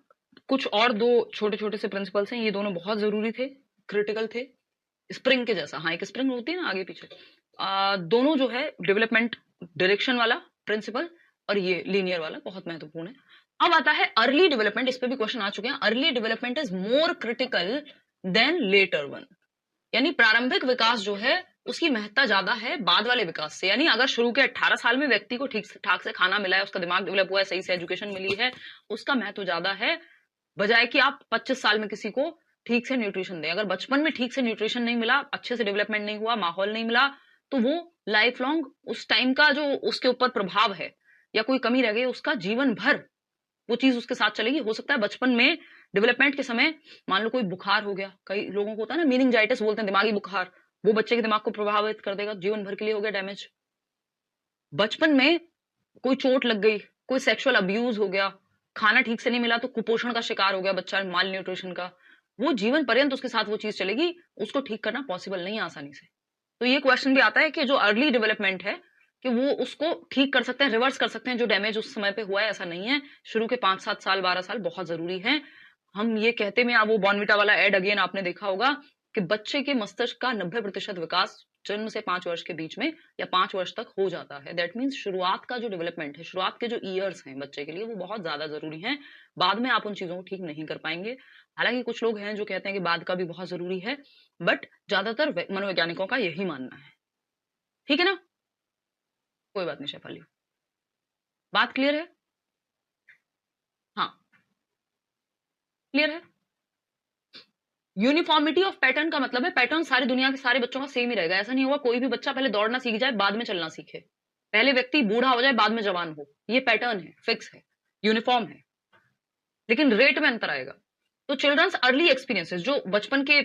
कुछ और दो छोटे छोटे से प्रिंसिपल्स हैं, ये दोनों बहुत जरूरी थे, क्रिटिकल थे, स्प्रिंग के जैसा, हाँ एक स्प्रिंग होती है ना आगे पीछे, दोनों जो है डेवलपमेंट डायरेक्शन वाला प्रिंसिपल और ये लीनियर वाला बहुत महत्वपूर्ण है। अब आता है अर्ली डेवलपमेंट, इस पे भी क्वेश्चन आ चुके हैं, early development is more critical than later one, यानी प्रारंभिक विकास जो है उसकी महत्ता ज्यादा है बाद वाले विकास से, यानी अगर शुरू के 18 साल में व्यक्ति को ठीक ठाक से खाना मिला है, उसका दिमाग डेवलप हुआ है, सही से एजुकेशन मिली है, उसका महत्व ज्यादा है, बजाय कि आप 25 साल में किसी को ठीक से न्यूट्रिशन दें। अगर बचपन में ठीक से न्यूट्रिशन नहीं मिला, अच्छे से डेवलपमेंट नहीं हुआ, माहौल नहीं मिला, तो वो लाइफ लॉन्ग उस टाइम का जो उसके ऊपर प्रभाव है या कोई कमी रह गई, उसका जीवन भर वो चीज उसके साथ चलेगी। हो सकता है बचपन में डेवलपमेंट के समय मान लो कोई बुखार हो गया, कई लोगों को होता है ना मीनिंजाइटिस बोलते हैं, दिमागी बुखार, वो बच्चे के दिमाग को प्रभावित कर देगा, जीवन भर के लिए हो गया डैमेज। बचपन में कोई चोट लग गई, कोई सेक्सुअल अब्यूज हो गया, खाना ठीक से नहीं मिला तो कुपोषण का शिकार हो गया बच्चा, माल न्यूट्रिशन का, वो जीवन पर्यंत उसके साथ वो चीज चलेगी, उसको ठीक करना पॉसिबल नहीं है आसानी से। तो ये क्वेश्चन भी आता है कि जो अर्ली डेवलपमेंट है कि वो उसको ठीक कर सकते हैं, रिवर्स कर सकते हैं जो डैमेज उस समय पे हुआ है, ऐसा नहीं है। शुरू के 5-7 साल 12 साल बहुत जरूरी है। हम ये कहते में, वो बॉर्नविटा वाला एड अगेन आपने देखा होगा कि बच्चे के मस्तिष्क का 90% विकास जन्म से 5 वर्ष के बीच में या 5 वर्ष तक हो जाता है। दैट मीन्स शुरुआत का जो डेवलपमेंट है, शुरुआत के जो ईयर्स हैं बच्चे के लिए, वो बहुत ज्यादा जरूरी हैं। बाद में आप उन चीजों को ठीक नहीं कर पाएंगे। हालांकि कुछ लोग हैं जो कहते हैं कि बाद का भी बहुत जरूरी है, बट ज्यादातर मनोवैज्ञानिकों का यही मानना है। ठीक है ना, कोई बात नहीं शेफाली, बात क्लियर है? हाँ, क्लियर है। यूनिफॉर्मिटी ऑफ पैटर्न का मतलब है पैटर्न सारी दुनिया के सारे बच्चों का सेम ही रहेगा। ऐसा नहीं होगा कोई भी बच्चा पहले दौड़ना सीख जाए बाद में चलना सीखे, पहले व्यक्ति बूढ़ा हो जाए बाद में जवान हो। ये पैटर्न है, फिक्स है, यूनिफॉर्म है, लेकिन रेट में अंतर आएगा। तो चिल्ड्रंस अर्ली एक्सपीरियंसेस, जो बचपन के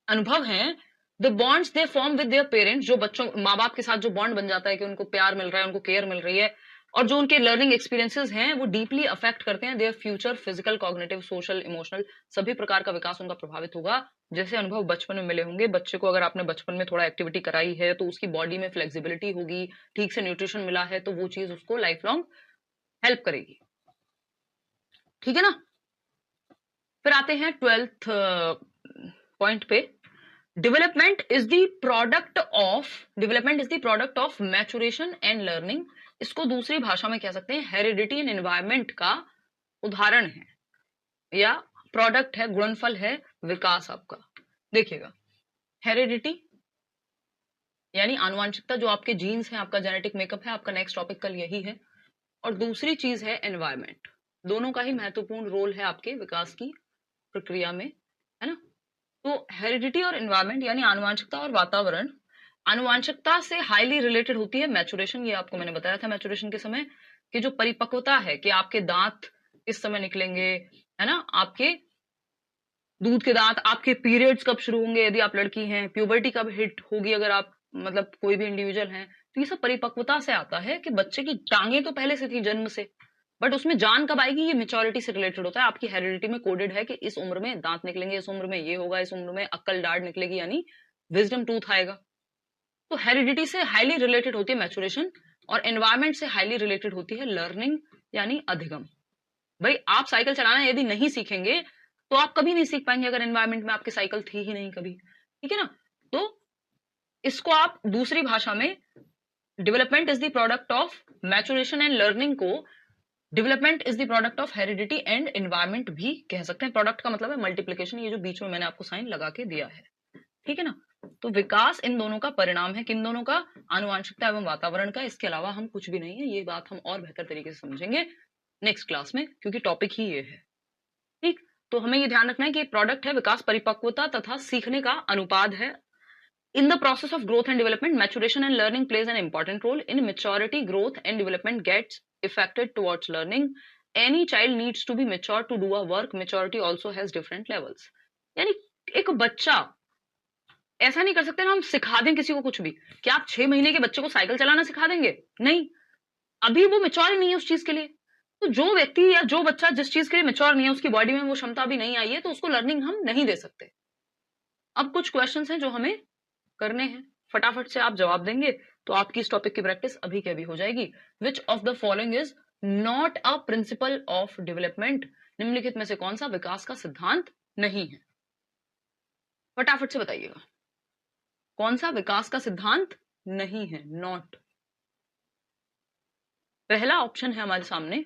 अनुभव हैं, the bonds they form with their parents, जो बच्चों माँ बाप के साथ जो बॉन्ड बन जाता है कि उनको प्यार मिल रहा है, उनको केयर मिल रही है, और जो उनके लर्निंग एक्सपीरियंसेस हैं वो डीपली अफेक्ट करते हैं their future physical, cognitive, social, emotional, सभी प्रकार का विकास उनका प्रभावित होगा। जैसे अनुभव बचपन में मिले होंगे, बच्चे को अगर आपने बचपन में थोड़ा एक्टिविटी कराई है तो उसकी बॉडी में फ्लेक्सिबिलिटी होगी, ठीक से न्यूट्रिशन मिला है तो वो चीज उसको लाइफ लॉन्ग हेल्प करेगी। ठीक है ना। फिर आते हैं 12th पॉइंट पे। Development is the product of maturation and learning. इसको दूसरी भाषा में कह सकते हैं हेरिडिटी एंड एनवायरमेंट का उदाहरण है या प्रोडक्ट है, गुणनफल है विकास आपका। देखिएगा, हेरिडिटी यानी आनुवंशिकता, जो आपके जीन्स हैं, आपका जेनेटिक मेकअप है, आपका नेक्स्ट टॉपिक कल यही है। और दूसरी चीज है एनवायरमेंट। दोनों का ही महत्वपूर्ण रोल है आपके विकास की प्रक्रिया में, है ना। तो हेरिडिटी और एनवायरमेंट यानी आनुवंशिकता और वातावरण, आनुवंशिकता से हाईली रिलेटेड होती है मैचुरेशन। ये आपको मैंने बताया था मैचुरेशन के समय कि जो परिपक्वता है कि आपके दांत किस समय निकलेंगे, है ना, आपके दूध के दांत, आपके पीरियड्स कब शुरू होंगे यदि आप लड़की हैं, प्यूबर्टी कब हिट होगी अगर आप मतलब कोई भी इंडिविजुअल हैं। तो ये सब परिपक्वता से आता है कि बच्चे की टांगे तो पहले से थी जन्म से, बट उसमें जान कब आएगी, ये मेच्योरिटी से रिलेटेड होता है। आपकी हेरिडिटी में कोडेड है कि इस उम्र में दांत निकलेंगे, इस उम्र में ये होगा, इस उम्र में अक्ल दाढ़ निकलेगी यानी विजडम टूथ आएगा। तो हेरिडिटी से हाईली रिलेटेड होती है मैचुरेशन, और एनवायरमेंट से हाईली रिलेटेड होती है लर्निंग यानी अधिगम। भाई आप साइकिल चलाना यदि नहीं सीखेंगे तो आप कभी नहीं सीख पाएंगे अगर एनवायरमेंट में आपकी साइकिल थी ही नहीं कभी। ठीक है ना। तो इसको आप दूसरी भाषा में development is the product of maturation and learning को development is the product of heredity and environment भी कह सकते हैं। प्रोडक्ट का मतलब है मल्टीप्लीकेशन, ये जो बीच में मैंने आपको साइन लगा के दिया है। ठीक है ना। तो विकास इन दोनों का परिणाम है, किन दोनों का, आनुवंशिकता एवं वातावरण का। इसके अलावा हम कुछ भी नहीं है। ये बात हम और बेहतर तरीके से समझेंगे नेक्स्ट क्लास में, क्योंकि टॉपिक ही ये है। ठीक, तो हमें ये ध्यान रखना है कि प्रोडक्ट है, विकास परिपक्वता तथा सीखने का अनुपात है। In the process of growth and development, maturation and learning plays an important role. In maturity, growth and development gets affected towards learning. Any child needs to be mature to do a work. Maturity also has different levels. यानी एक बच्चा, ऐसा नहीं कर सकते ना हम सिखा दें किसी को कुछ भी। क्या आप 6 महीने के बच्चे को साइकिल चलाना सिखा देंगे? नहीं, अभी वो मेच्योर ही नहीं है उस चीज के लिए। तो जो व्यक्ति या जो बच्चा जिस चीज के लिए मेच्योर नहीं है, उसकी बॉडी में वो क्षमता भी नहीं आई है, तो उसको लर्निंग हम नहीं दे सकते। अब कुछ क्वेश्चंस हैं जो हमें करने हैं, फटाफट से आप जवाब देंगे तो आपकी इस टॉपिक की प्रैक्टिस अभी के अभी हो जाएगी। Which of the following is not a principle of development? निम्नलिखित में से कौन सा विकास का सिद्धांत नहीं है? फटाफट से बताइएगा, कौन सा विकास का सिद्धांत नहीं है, नॉट। पहला ऑप्शन है हमारे सामने,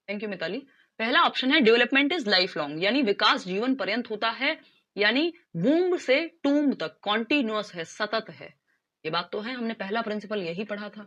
थैंक यू मिताली। पहला ऑप्शन है डेवलपमेंट इज लाइफ लॉन्ग, यानी विकास जीवन पर्यंत होता है, यानी वूम्ब से टूम्ब तक कॉन्टिन्यूअस है, सतत है। ये बात तो है, हमने पहला प्रिंसिपल यही पढ़ा था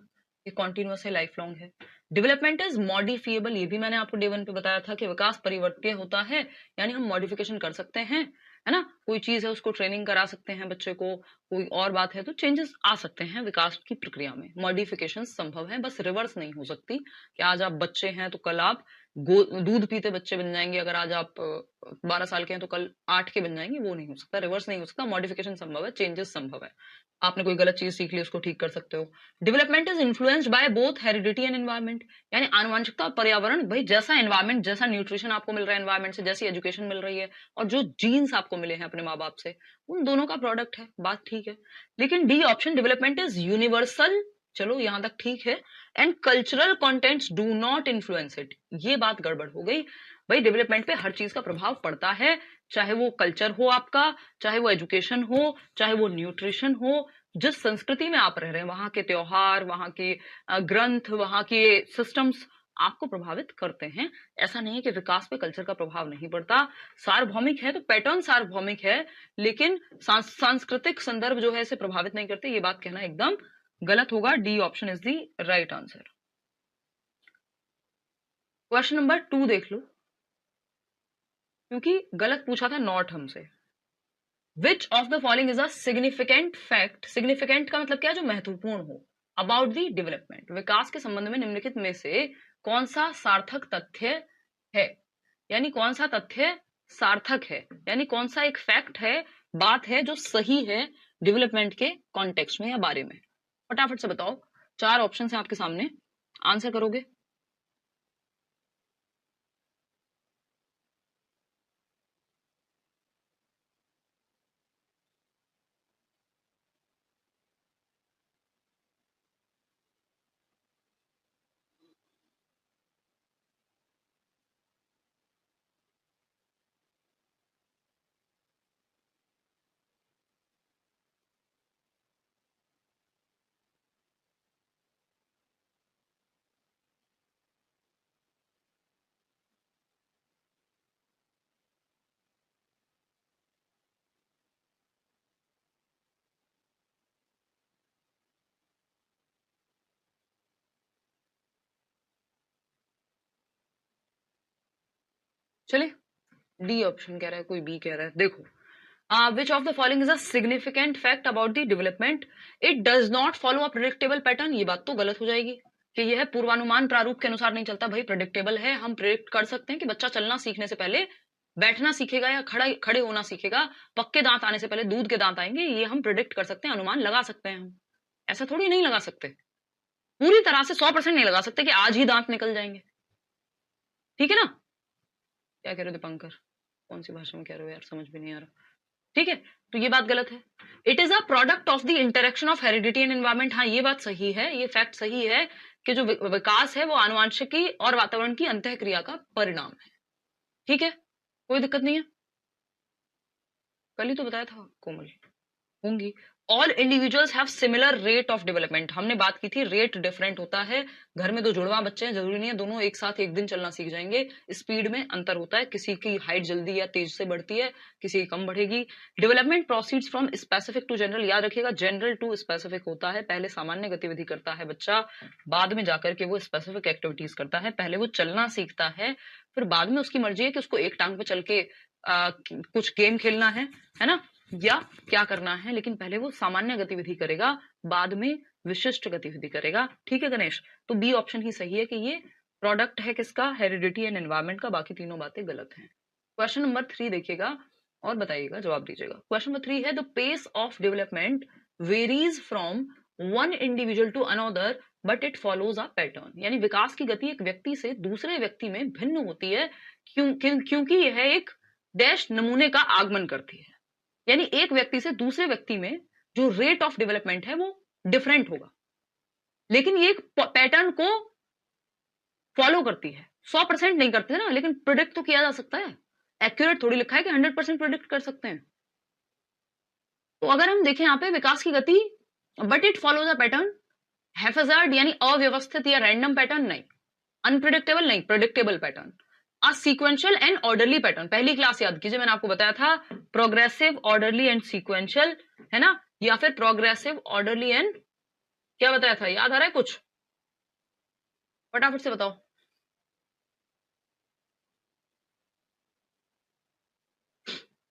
कि कॉन्टिन्यूअस है, लाइफ लॉन्ग है। डेवलपमेंट इज मॉडिफिएबल, ये भी मैंने आपको डे 1 पे बताया था कि विकास परिवर्तनीय होता है, यानी हम मॉडिफिकेशन कर सकते हैं, है ना। कोई चीज है उसको ट्रेनिंग करा सकते हैं बच्चे को, कोई और बात है तो चेंजेस आ सकते हैं विकास की प्रक्रिया में, मॉडिफिकेशन संभव है, बस रिवर्स नहीं हो सकती कि आज आप बच्चे हैं तो कल आप दूध पीते बच्चे बन जाएंगे, अगर आज आप 12 साल के हैं तो कल 8 के बन जाएंगे, वो नहीं हो सकता, रिवर्स नहीं हो सकता, मॉडिफिकेशन संभव है, चेंजेस संभव है। आपने कोई गलत चीज सीख ली उसको ठीक कर सकते हो। Development is influenced by both heredity and environment, यानी आनुवंशिकता और पर्यावरण, भाई जैसा एनवायरमेंट, जैसा न्यूट्रिशन आपको मिल रहा है एनवायरमेंट से, जैसी एजुकेशन मिल रही है, और जो जीन्स आपको मिले हैं अपने माँ बाप से, उन दोनों का प्रोडक्ट है, बात ठीक है। लेकिन D option, development is universal, चलो यहां तक ठीक है, and cultural contents do not influence it, ये बात गड़बड़ हो गई। भाई डेवलपमेंट पे हर चीज का प्रभाव पड़ता है, चाहे वो कल्चर हो आपका, चाहे वो एजुकेशन हो, चाहे वो न्यूट्रिशन हो, जिस संस्कृति में आप रह रहे हैं वहां के त्योहार, वहां के ग्रंथ, वहां के सिस्टम्स आपको प्रभावित करते हैं। ऐसा नहीं है कि विकास पे कल्चर का प्रभाव नहीं पड़ता, सार्वभौमिक है तो पैटर्न सार्वभौमिक है, लेकिन सांस्कृतिक संदर्भ जो है इसे प्रभावित नहीं करते, ये बात कहना एकदम गलत होगा। D option is the right answer. Question number 2 देख लो, क्योंकि गलत पूछा था नॉट हमसे। Which of the following is a significant fact, significant का मतलब क्या है, जो महत्वपूर्ण हो, अबाउट द डेवलपमेंट, विकास के संबंध में निम्नलिखित में से कौन सा सार्थक तथ्य है, यानी कौन सा तथ्य सार्थक है, यानी कौन सा एक फैक्ट है, बात है जो सही है डेवलपमेंट के कॉन्टेक्स्ट में या बारे में। फटाफट से बताओ, 4 ऑप्शन है आपके सामने, आंसर करोगे। चलिए, डी ऑप्शन कह रहा है, कोई बी कह रहा है। देखो, which of the following is a significant fact about the development, it does not follow a predictable pattern, ये बात तो गलत हो जाएगी कि यह पूर्वानुमान प्रारूप के अनुसार नहीं चलता। भाई प्रेडिक्टेबल है, हम प्रेडिक्ट कर सकते हैं कि बच्चा चलना सीखने से पहले बैठना सीखेगा या खड़े होना सीखेगा, पक्के दांत आने से पहले दूध के दांत आएंगे, ये हम प्रेडिक्ट कर सकते हैं, अनुमान लगा सकते हैं हम। ऐसा थोड़ी नहीं लगा सकते, पूरी तरह से 100% नहीं लगा सकते कि आज ही दांत निकल जाएंगे, ठीक है ना। क्या कह रहे हो दीपंकर, कौन सी भाषा में कह रहे हो यार, समझ भी नहीं आ रहा। ठीक है, तो ये बात गलत है। It is a product of the interaction of heredity and environment, हाँ ये बात सही है, ये फैक्ट सही है कि जो विकास है वो आनुवांशिकी और वातावरण की अंतःक्रिया का परिणाम है। ठीक है, कोई दिक्कत नहीं है, कल ही तो बताया था कोमल होंगी। All individuals have similar rate of development, हमने बात की थी, रेट डिफरेंट होता है। घर में दो जुड़वा बच्चे हैं, जरूरी नहीं है दोनों एक साथ एक दिन चलना सीख जाएंगे, स्पीड में अंतर होता है, किसी की हाइट जल्दी या तेज से बढ़ती है, किसी की कम बढ़ेगी। Development proceeds from specific to general, याद रखिएगा जनरल टू स्पेसिफिक होता है, पहले सामान्य गतिविधि करता है बच्चा, बाद में जाकर के वो स्पेसिफिक एक्टिविटीज करता है। पहले वो चलना सीखता है, फिर बाद में उसकी मर्जी है कि उसको एक टांग पे चल के कुछ गेम खेलना है ना, या क्या करना है, लेकिन पहले वो सामान्य गतिविधि करेगा, बाद में विशिष्ट गतिविधि करेगा। ठीक है गणेश, तो बी ऑप्शन ही सही है कि ये प्रोडक्ट है किसका, हेरिडिटी एंड एनवायरमेंट का, बाकी तीनों बातें गलत हैं। क्वेश्चन नंबर 3 देखिएगा और बताइएगा, जवाब दीजिएगा। क्वेश्चन नंबर 3 है, the pace of development varies from one individual to another but it follows a pattern, यानी विकास की गति एक व्यक्ति से दूसरे व्यक्ति में भिन्न होती है, क्योंकि यह एक डैश नमूने का आगमन करती है, यानी एक व्यक्ति से दूसरे व्यक्ति में जो रेट ऑफ डेवलपमेंट है वो डिफरेंट होगा, लेकिन ये एक पैटर्न को फॉलो करती है। 100% नहीं करते ना, लेकिन प्रिडिक्ट तो किया जा सकता है, एक्यूरेट थोड़ी लिखा है कि 100% प्रिडिक्ट कर सकते हैं। तो अगर हम देखें यहाँ पे विकास की गति, but it follows a pattern, haphazard यानी अव्यवस्थित या रैंडम पैटर्न नहीं, अनप्रिडिक्टेबल नहीं, predictable pattern, a sequential and orderly pattern, पहली क्लास याद कीजिए, मैंने आपको बताया था प्रोग्रेसिव, ऑर्डरली एंड सीक्वेंशियल, है ना, या फिर प्रोग्रेसिव, ऑर्डरली एंड क्या बताया था, याद आ रहा है कुछ, फटाफट से बताओ।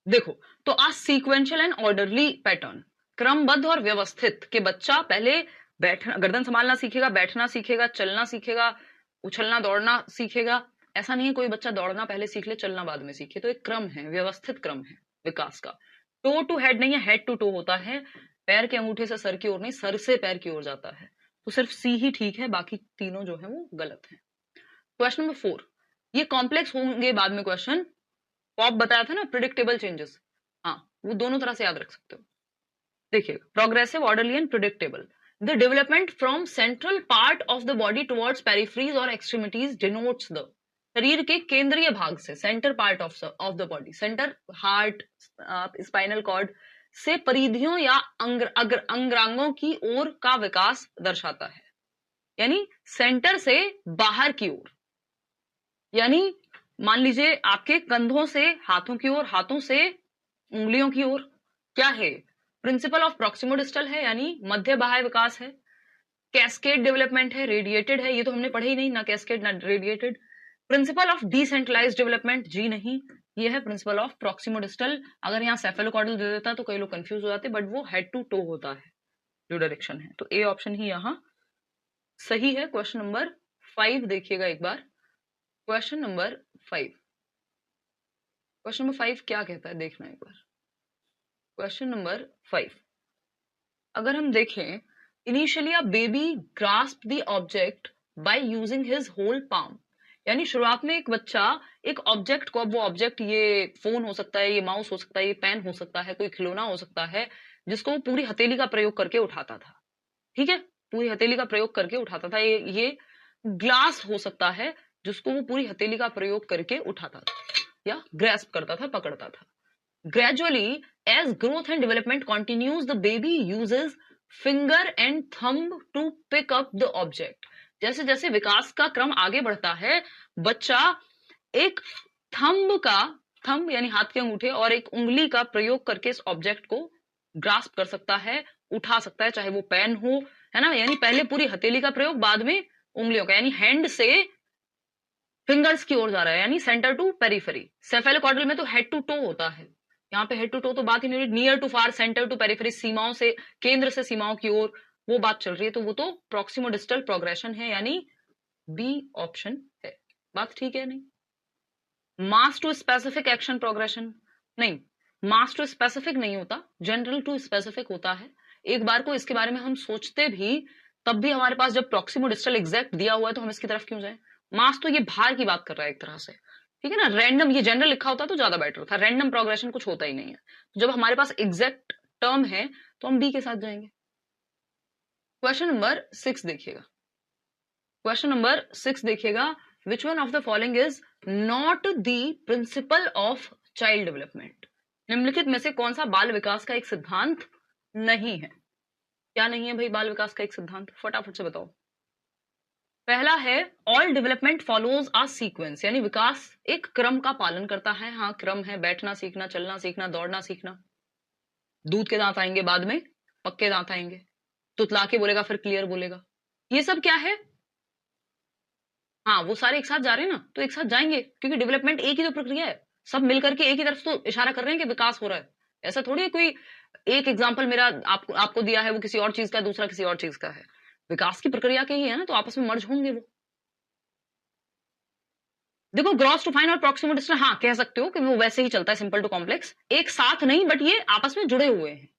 देखो, तो आ सीक्वेंशियल एंड ऑर्डरली पैटर्न, क्रमबद्ध और व्यवस्थित, के बच्चा पहले बैठना, गर्दन संभालना सीखेगा, बैठना सीखेगा, चलना सीखेगा, उछलना दौड़ना सीखेगा, ऐसा नहीं है कोई बच्चा दौड़ना पहले सीख ले, चलना बाद में सीखे, तो एक क्रम है, व्यवस्थित क्रम है विकास का। टो टू हेड नहीं है, हेड टू टो होता है, पैर के अंगूठे से सर की ओर नहीं, सर से पैर की ओर जाता है। तो सिर्फ सी ही ठीक है, बाकी तीनों जो है वो गलत है। क्वेश्चन नंबर 4, ये कॉम्प्लेक्स होंगे बाद में क्वेश्चन। पॉप बताया था ना, प्रिडिक्टेबल चेंजेस, हाँ वो दोनों तरह से याद रख सकते हो। देखिए, progressive, orderly and predictable. The development from central part of the body towards peripheries और एक्सट्रीमिटीज डिनोट्स द, शरीर के केंद्रीय भाग से, centre part of the body, centre, heart, spinal cord से परिधियों या अंगांगों की ओर का विकास दर्शाता है। यानी सेंटर से बाहर की ओर, यानी मान लीजिए आपके कंधों से हाथों की ओर, हाथों से उंगलियों की ओर, क्या है, प्रिंसिपल ऑफ प्रॉक्सिमोडिस्टल है, यानी मध्य बाह्य विकास है। कैस्केड डेवलपमेंट है, रेडिएटेड है, ये तो हमने पढ़े ही नहीं, ना कैस्केड ना radiated. Principle of decentralised development, जी नहीं, ये है प्रिंसिपल ऑफ प्रॉक्सिमोडिस्टल। अगर यहाँ सेफेलोकॉर्डल दे देता तो कई लोग कंफ्यूज हो जाते, बट वो हेड टू टो होता है जो डायरेक्शन है। तो ए ऑप्शन ही यहाँ सही है। क्वेश्चन नंबर 5 देखिएगा एक बार। क्वेश्चन नंबर 5, क्वेश्चन नंबर 5 क्या कहता है देखना एक बार। क्वेश्चन नंबर 5, अगर हम देखें, initially a baby grasp the object by using his whole palm, यानी शुरुआत में एक बच्चा एक ऑब्जेक्ट को, अब वो ऑब्जेक्ट ये फोन हो सकता है, ये माउस हो सकता है, ये पेन हो सकता है, कोई खिलौना हो सकता है, जिसको वो पूरी हथेली का प्रयोग करके उठाता था। ठीक है, पूरी हथेली का प्रयोग करके उठाता था। ये ग्लास हो सकता है जिसको वो पूरी हथेली का प्रयोग करके उठाता था या ग्रैस्प करता था, पकड़ता था। Gradually, as growth and development continues, the baby uses finger and thumb to pick up the object. जैसे जैसे विकास का क्रम आगे बढ़ता है, बच्चा एक थंब यानी हाथ के अंगूठे और एक उंगली का प्रयोग करके इस ऑब्जेक्ट को ग्रास्प कर सकता है, उठा सकता है, चाहे वो पेन हो, है ना। यानी पहले पूरी हथेली का प्रयोग, बाद में उंगलियों का, यानी हैंड से फिंगर्स की ओर जा रहा है, यानी सेंटर टू पेरिफेरी। सेफेलोकॉर्डल में तो हेड टू टो होता है, यहाँ पे हेड टू टो तो बात ही नहीं, near to far, centre to periphery, सीमाओं से, केंद्र से सीमाओं की ओर, वो बात चल रही है। तो वो तो प्रॉक्सिमोडिस्टल प्रोग्रेशन है, यानी बी ऑप्शन है। बात ठीक है नहीं? मास टू स्पेसिफिक एक्शन प्रोग्रेशन नहीं, मास टू स्पेसिफिक नहीं होता, जनरल टू स्पेसिफिक होता है। एक बार को इसके बारे में हम सोचते भी तब भी हमारे पास जब प्रॉक्सिमोडिस्टल एग्जैक्ट दिया हुआ है तो हम इसकी तरफ क्यों जाए। मास तो ये भार की बात कर रहा है एक तरह से, ठीक है ना। रैंडम, ये जनरल लिखा होता तो ज्यादा बेटर था, रैंडम प्रोग्रेशन कुछ होता ही नहीं है। तो जब हमारे पास एग्जैक्ट टर्म है तो हम बी के साथ जाएंगे। क्वेश्चन नंबर 6 देखिएगा। क्वेश्चन नंबर 6 देखिएगा, which one of the following is not the principle of child development. निम्नलिखित में से कौन सा बाल विकास का एक सिद्धांत नहीं है। क्या नहीं है भाई बाल विकास का एक सिद्धांत, फटाफट से बताओ। पहला है, all development follows a sequence, यानी विकास एक क्रम का पालन करता है। हाँ क्रम है, बैठना सीखना, चलना सीखना, दौड़ना सीखना। दूध के दांत आएंगे बाद में, पक्के दांत आएंगे, तुतला के बोलेगा फिर क्लियर बोलेगा, ये सब क्या है। हाँ वो सारे एक साथ जा रहे हैं ना, तो एक साथ जाएंगे क्योंकि डेवलपमेंट एक ही तो प्रक्रिया है, सब मिलकर के एक ही तरफ तो इशारा कर रहे हैं कि विकास हो रहा है। ऐसा थोड़ी है कोई एक एग्जाम्पल मेरा आपको दिया है वो किसी और चीज का, दूसरा किसी और चीज का है। विकास की प्रक्रिया के ही है ना, तो आपस में मर्ज होंगे वो। देखो ग्रॉस टू फाइन और प्रॉक्सिमल डिस्टेंस, हाँ कह सकते हो कि वो वैसे ही चलता है, सिंपल टू कॉम्प्लेक्स एक साथ नहीं, बट ये आपस में जुड़े हुए हैं,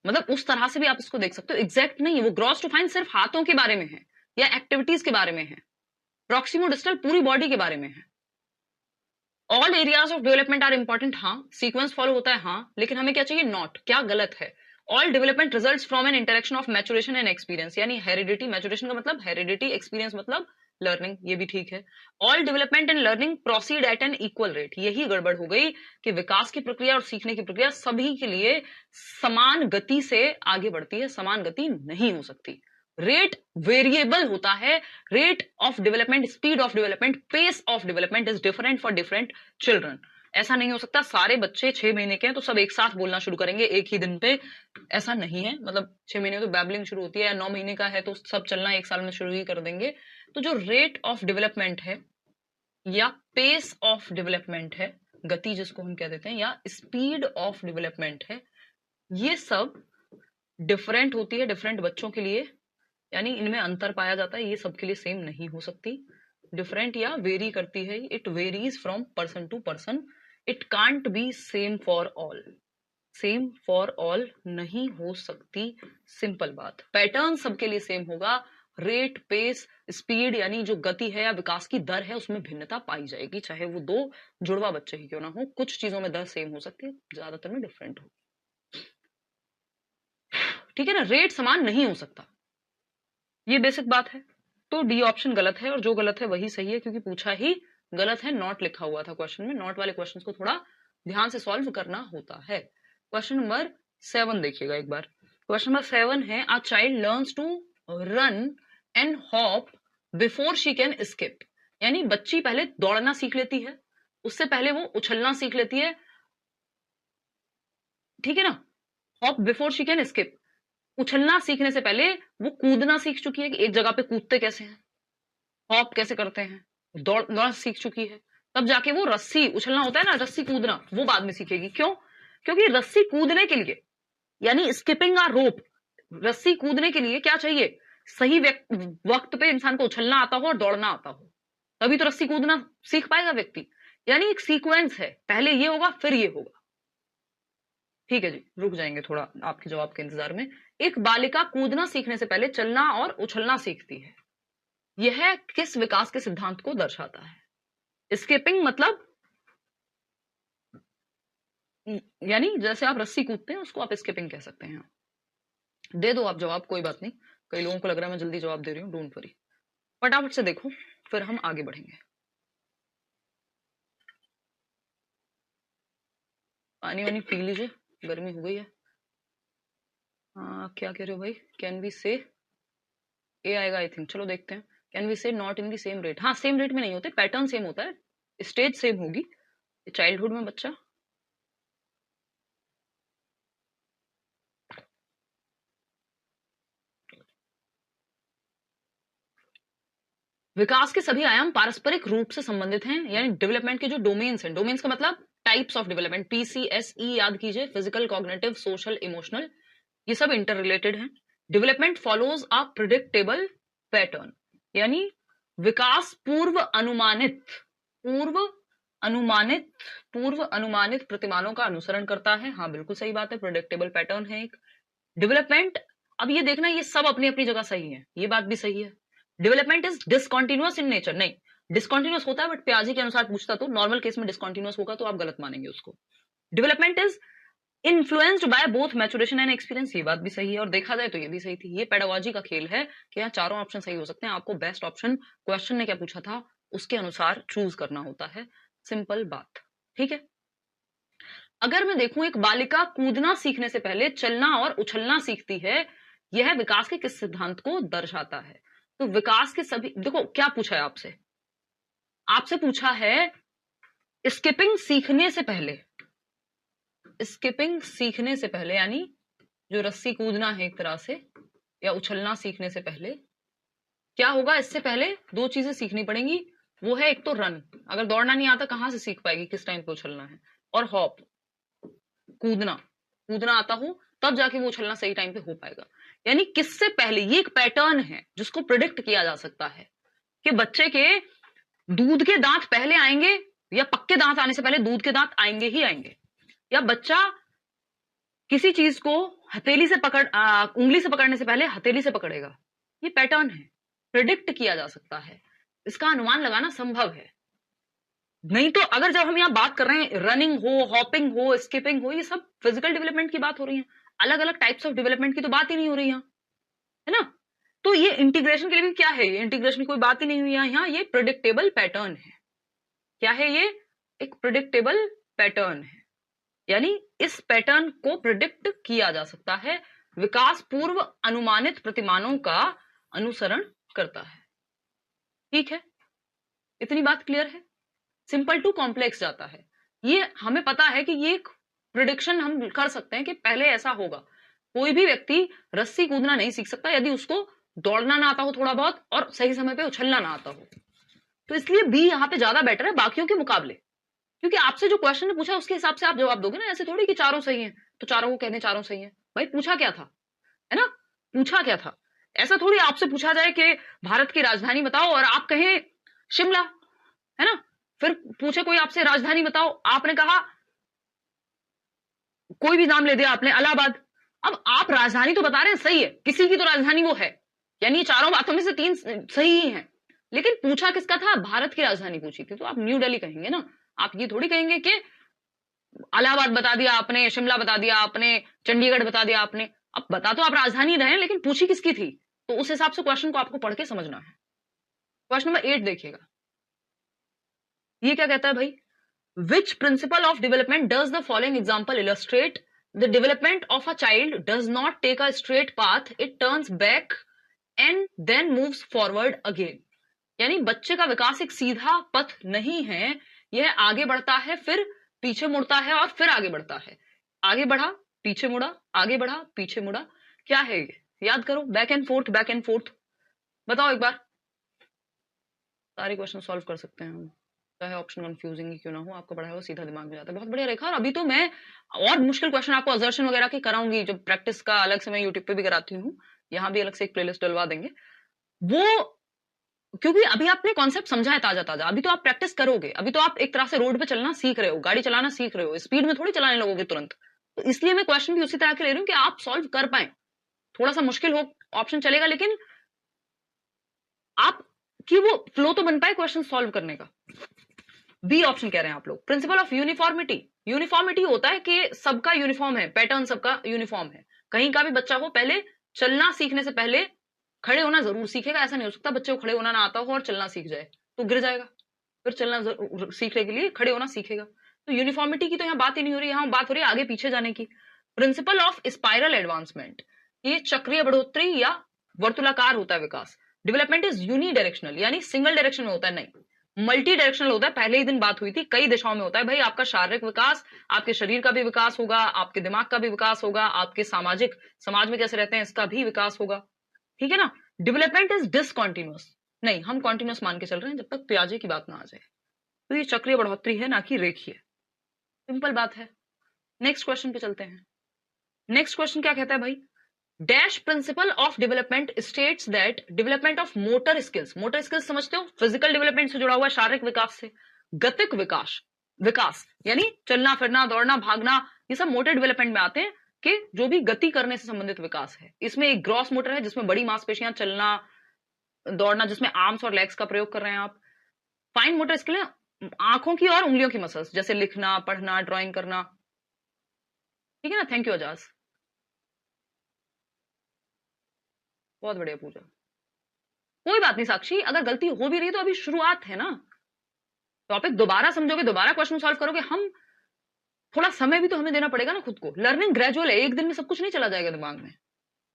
मतलब उस तरह से भी आप इसको देख सकते हो। एग्जैक्ट नहीं है वो, ग्रॉस टू फाइन सिर्फ हाथों के बारे में है या एक्टिविटीज के बारे में है, प्रॉक्सिमो डिस्टल पूरी बॉडी के बारे में है। All areas of development are important, हाँ सीक्वेंस फॉलो होता है, हाँ, लेकिन हमें क्या चाहिए, नॉट, क्या गलत है। All development results from N interaction of maturation and experience, यानी हेरिडिटी, मैचुरेशन का मतलब हेरिडिटी, एक्सपीरियंस मतलब लर्निंग, ये भी ठीक है। All development and learning proceed at an equal rate, यही गड़बड़ हो गई कि विकास की प्रक्रिया और सीखने की प्रक्रिया सभी के लिए समान गति से आगे बढ़ती है, समान गति नहीं हो सकती। रेट वेरिएबल होता है, rate of development, speed of development, pace of development is different for different children. ऐसा नहीं हो सकता सारे बच्चे 6 महीने के हैं तो सब एक साथ बोलना शुरू करेंगे एक ही दिन पे, ऐसा नहीं है। मतलब 6 महीने तो बैबलिंग शुरू होती है, या 9 महीने का है तो सब चलना एक साल में शुरू ही कर देंगे। तो जो रेट ऑफ डेवलपमेंट है या पेस ऑफ डेवलपमेंट है, गति जिसको हम कह देते हैं, या स्पीड ऑफ डेवलपमेंट है, ये सब डिफरेंट होती है डिफरेंट बच्चों के लिए, यानी इनमें अंतर पाया जाता है, ये सबके लिए सेम नहीं हो सकती। डिफरेंट या वेरी करती है, it varies from person to person, it can't be same for all, same for all नहीं हो सकती, सिंपल बात। पैटर्न सबके लिए सेम होगा, रेट, पेस, स्पीड यानी जो गति है या विकास की दर है उसमें भिन्नता पाई जाएगी, चाहे वो दो जुड़वा बच्चे ही क्यों ना हो। कुछ चीजों में दर सेम हो सकती है, ज्यादातर में डिफरेंट हो, ठीक है ना। रेट समान नहीं हो सकता, ये बेसिक बात है। तो डी ऑप्शन गलत है, और जो गलत है वही सही है क्योंकि पूछा ही गलत है, नॉट लिखा हुआ था क्वेश्चन में। नॉट वाले क्वेश्चन को थोड़ा ध्यान से सॉल्व करना होता है। क्वेश्चन नंबर 7 देखिएगा एक बार। क्वेश्चन नंबर 7 है, a child learns to run and hop before she can skip, यानी बच्ची पहले दौड़ना सीख लेती है, उससे पहले वो उछलना सीख लेती है, ठीक है ना। Hop before she can skip, उछलना सीखने से पहले वो कूदना सीख चुकी है कि एक जगह पे कूदते कैसे हैं, हॉप कैसे करते हैं, दौड़ना सीख चुकी है। तब जाके वो रस्सी उछलना होता है ना, रस्सी कूदना, वो बाद में सीखेगी। क्यों? क्योंकि रस्सी कूदने के लिए यानी स्किपिंग आ रोप, रस्सी कूदने के लिए क्या चाहिए, सही वक्त पे इंसान को उछलना आता हो और दौड़ना आता हो, तभी तो रस्सी कूदना सीख पाएगा व्यक्ति। यानी एक सीक्वेंस है, पहले ये होगा फिर ये होगा। ठीक है जी, रुक जाएंगे थोड़ा आपके जवाब के इंतजार में। एक बालिका कूदना सीखने से पहले चलना और उछलना सीखती है, यह किस विकास के सिद्धांत को दर्शाता है? स्किपिंग मतलब यानी जैसे आप रस्सी कूदते हैं उसको आप स्किपिंग कह सकते हैं। दे दो आप जवाब, कोई बात नहीं, कई लोगों को लग रहा है मैं जल्दी जवाब दे रही हूँ, डोंट वरी, फटाफट से देखो फिर हम आगे बढ़ेंगे। पानी वानी पी लीजिए, गर्मी हो गई है। क्या कह रहे हो भाई? कैन वी से, ए आएगा आई थिंक, चलो देखते हैं। कैन वी से not in the same rate, हाँ सेम रेट में नहीं होते, पैटर्न सेम होता है, स्टेज सेम होगी, चाइल्डहुड में बच्चा। विकास के सभी आयाम पारस्परिक रूप से संबंधित हैं, यानी डेवलपमेंट के जो डोमेन्स हैं, डोमेन्स का मतलब टाइप्स ऑफ डेवलपमेंट, PCSE याद कीजिए, फिजिकल, कॉग्निटिव, सोशल, इमोशनल, ये सब इंटर रिलेटेड हैं। Development follows a predictable pattern, यानी विकास पूर्व अनुमानित पूर्व अनुमानित प्रतिमानों का अनुसरण करता है। हाँ बिल्कुल सही बात है, प्रिडिक्टेबल पैटर्न है एक डेवलपमेंट। अब ये देखना, ये सब अपनी अपनी जगह सही है, ये बात भी सही है। Development is discontinuous in nature, नहीं डिसकॉन्टिन्यूअस होता है बट प्याजी के अनुसार पूछता तो नॉर्मल केस में डिसकॉन्टिन्यूअस होगा तो आप गलत मानेंगे उसको। Development is influenced by both maturation and experience, ये बात भी सही है, और देखा जाए तो ये भी सही थी। ये पेडागोजी का खेल है कि यहाँ चारों ऑप्शन सही हो सकते हैं, आपको बेस्ट ऑप्शन क्वेश्चन ने क्या पूछा था उसके अनुसार चूज करना होता है, सिंपल बात, ठीक है। अगर मैं देखूं, एक बालिका कूदना सीखने से पहले चलना और उछलना सीखती है, यह विकास के किस सिद्धांत को दर्शाता है? तो विकास के सभी, देखो क्या पूछा है आपसे, आपसे पूछा है स्किपिंग सीखने से पहले, स्किपिंग सीखने से पहले यानी जो रस्सी कूदना है एक तरह से, या उछलना सीखने से पहले क्या होगा? इससे पहले दो चीजें सीखनी पड़ेंगी, वो है एक तो रन, अगर दौड़ना नहीं आता कहां से सीख पाएगी किस टाइम पे उछलना है, और हॉप कूदना, कूदना आता हो तब जाके वो उछलना सही टाइम पे हो पाएगा। यानी किससे पहले, ये एक पैटर्न है जिसको प्रिडिक्ट किया जा सकता है कि बच्चे के दूध के दांत पहले आएंगे या पक्के दांत आने से पहले दूध के दांत आएंगे ही आएंगे, या बच्चा किसी चीज को हथेली से उंगली से पकड़ने से पहले हथेली से पकड़ेगा। ये पैटर्न है, प्रिडिक्ट किया जा सकता है, इसका अनुमान लगाना संभव है। नहीं तो अगर जब हम यहाँ बात कर रहे हैं रनिंग हो, हॉपिंग हो, स्किपिंग हो, ये सब फिजिकल डेवलपमेंट की बात हो रही है, अलग अलग टाइप्स ऑफ डेवलपमेंट की तो बात ही नहीं हो रही यहाँ, है ना। तो ये इंटीग्रेशन के लिए भी क्या है, ये इंटीग्रेशन की कोई बात ही नहीं हुई यहाँ, ये प्रिडिक्टेबल पैटर्न है। क्या है ये? एक प्रिडिक्टेबल पैटर्न है, यानी इस पैटर्न को प्रिडिक्ट किया जा सकता है, विकास पूर्व अनुमानित प्रतिमानों का अनुसरण करता है, ठीक है। इतनी बात क्लियर है, सिंपल टू कॉम्प्लेक्स जाता है। ये हमें पता है कि ये एक प्रिडिक्शन हम कर सकते हैं कि पहले ऐसा होगा। कोई भी व्यक्ति रस्सी कूदना नहीं सीख सकता यदि उसको दौड़ना ना आता हो थोड़ा बहुत और सही समय पे उछलना ना आता हो, तो इसलिए बी यहाँ पे ज्यादा बेटर है बाकियों के मुकाबले, क्योंकि आपसे जो क्वेश्चन ने पूछा उसके हिसाब से आप जवाब दोगे ना, ऐसे थोड़ी कि चारों सही है तो चारों को कहने चारों सही है। भाई पूछा क्या था, है ना, पूछा क्या था। ऐसा थोड़ी आपसे पूछा जाए कि भारत की राजधानी बताओ और आप कहें शिमला, है ना। फिर पूछे कोई आपसे राजधानी बताओ, आपने कहा कोई भी नाम ले दिया आपने, इलाहाबाद। अब आप राजधानी तो बता रहे हैं, सही है, किसी की तो राजधानी वो है, यानी चारों बातों में से 3 सही ही हैं। लेकिन पूछा किसका था? भारत की राजधानी पूछी थी, तो आप न्यू दिल्ली कहेंगे ना। आप ये थोड़ी कहेंगे कि इलाहाबाद बता दिया आपने, शिमला बता दिया आपने, चंडीगढ़ बता दिया आपने। अब बता तो आप राजधानी रहे, लेकिन पूछी किसकी थी? तो उस हिसाब से क्वेश्चन को आपको पढ़ के समझना है। क्वेश्चन नंबर 8 देखिएगा, ये क्या कहता है भाई? Which principle of development does the following example illustrate? The development of a child does not take a straight path, it turns back and then moves forward again. यानी बच्चे का विकास एक सीधा पथ नहीं है, यह आगे बढ़ता है, फिर पीछे मुड़ता है और फिर आगे बढ़ता है। आगे बढ़ा, पीछे मुड़ा, आगे बढ़ा, पीछे मुड़ा। क्या है ये? याद करो, back and fourth, back and fourth. बताओ एक बार। सारे क्वेश्चन सॉल्व कर सकते हैं हम, चाहे ऑप्शन कंफ्यूजिंग ही क्यों ना हो, आपका पढ़ा हुआ सीधा दिमाग में जाता है। बहुत बढ़िया रेखा। और अभी तो मैं और मुश्किल क्वेश्चन आपको असर्शन वगैरह के कराऊंगी, जो प्रैक्टिस का अलग से मैं यूट्यूब पे भी कराती हूँ, यहाँ भी अलग से एक प्लेलिस्ट डलवा देंगे वो, क्योंकि अभी आपने कॉन्सेप्ट समझा है ताजा ताजा। अभी तो आप प्रैक्टिस करोगे, अभी तो आप एक तरह से रोड पे चलना सीख रहे हो, गाड़ी चलाना सीख रहे हो, स्पीड में थोड़ी चलाने लगोगे तुरंत। तो इसलिए मैं क्वेश्चन भी उसी तरह के ले रही हूँ कि आप सॉल्व कर पाए। थोड़ा सा मुश्किल हो ऑप्शन चलेगा, लेकिन आप कि वो फ्लो तो बन पाए क्वेश्चन सॉल्व करने का। बी ऑप्शन कह रहे हैं आप लोग, प्रिंसिपल ऑफ यूनिफॉर्मिटी। यूनिफॉर्मिटी होता है कि सबका यूनिफॉर्म है, पैटर्न सबका यूनिफॉर्म है। कहीं का भी बच्चा हो, पहले चलना सीखने से पहले खड़े होना जरूर सीखेगा। ऐसा नहीं हो सकता बच्चे को खड़े होना ना आता हो और चलना सीख जाए, तो गिर जाएगा। फिर चलना सीखने के लिए खड़े होना सीखेगा। तो यूनिफॉर्मिटी की तो यहाँ बात ही नहीं हो रही, यहाँ बात हो रही है आगे पीछे जाने की। प्रिंसिपल ऑफ स्पाइरल एडवांसमेंट, ये चक्रीय बढ़ोतरी या वर्तुलाकार होता है विकास। डेवलपमेंट इज यूनी डायरेक्शनल, यानी सिंगल डायरेक्शन में होता है, नहीं मल्टी डायरेक्शनल होता है। पहले ही दिन बात हुई थी, कई दिशाओं में होता है भाई। आपका शारीरिक विकास, आपके शरीर का भी विकास होगा, आपके दिमाग का भी विकास होगा, आपके सामाजिक, समाज में कैसे रहते हैं इसका भी विकास होगा, ठीक है ना। डेवलपमेंट इज डिसकॉन्टिन्यूअस, नहीं हम कॉन्टिन्यूअस मान के चल रहे हैं जब तक पियाजे की बात ना आ जाए। तो ये चक्रीय बढ़ोतरी है, ना कि रेखीय। सिंपल बात है। नेक्स्ट क्वेश्चन पे चलते हैं। नेक्स्ट क्वेश्चन क्या कहता है भाई? Dash principle of development states that development of motor skills, motor skills समझते हो, फिजिकल डेवलपमेंट से जुड़ा हुआ, शारीरिक विकास से। गतिक विकास, विकास यानी चलना फिरना, दौड़ना, भागना, ये सब मोटर डेवलपमेंट में आते हैं, कि जो भी गति करने से संबंधित विकास है। इसमें एक ग्रॉस मोटर है जिसमें बड़ी मांसपेशियां, चलना दौड़ना, जिसमें आर्म्स और लेग्स का प्रयोग कर रहे हैं आप। फाइन मोटर स्किल है आंखों की और उंगलियों की मसल्स, जैसे लिखना, पढ़ना, ड्राइंग करना, ठीक है ना। थैंक यू अजाज, बहुत बढ़िया पूजा। कोई बात नहीं साक्षी, अगर गलती हो भी रही तो अभी शुरुआत है ना, टॉपिक दोबारा समझोगे, दोबारा क्वेश्चन सॉल्व करोगे। हम थोड़ा समय भी तो हमें देना पड़ेगा ना खुद को। लर्निंग ग्रेजुअल है, एक दिन में सब कुछ नहीं चला जाएगा दिमाग में,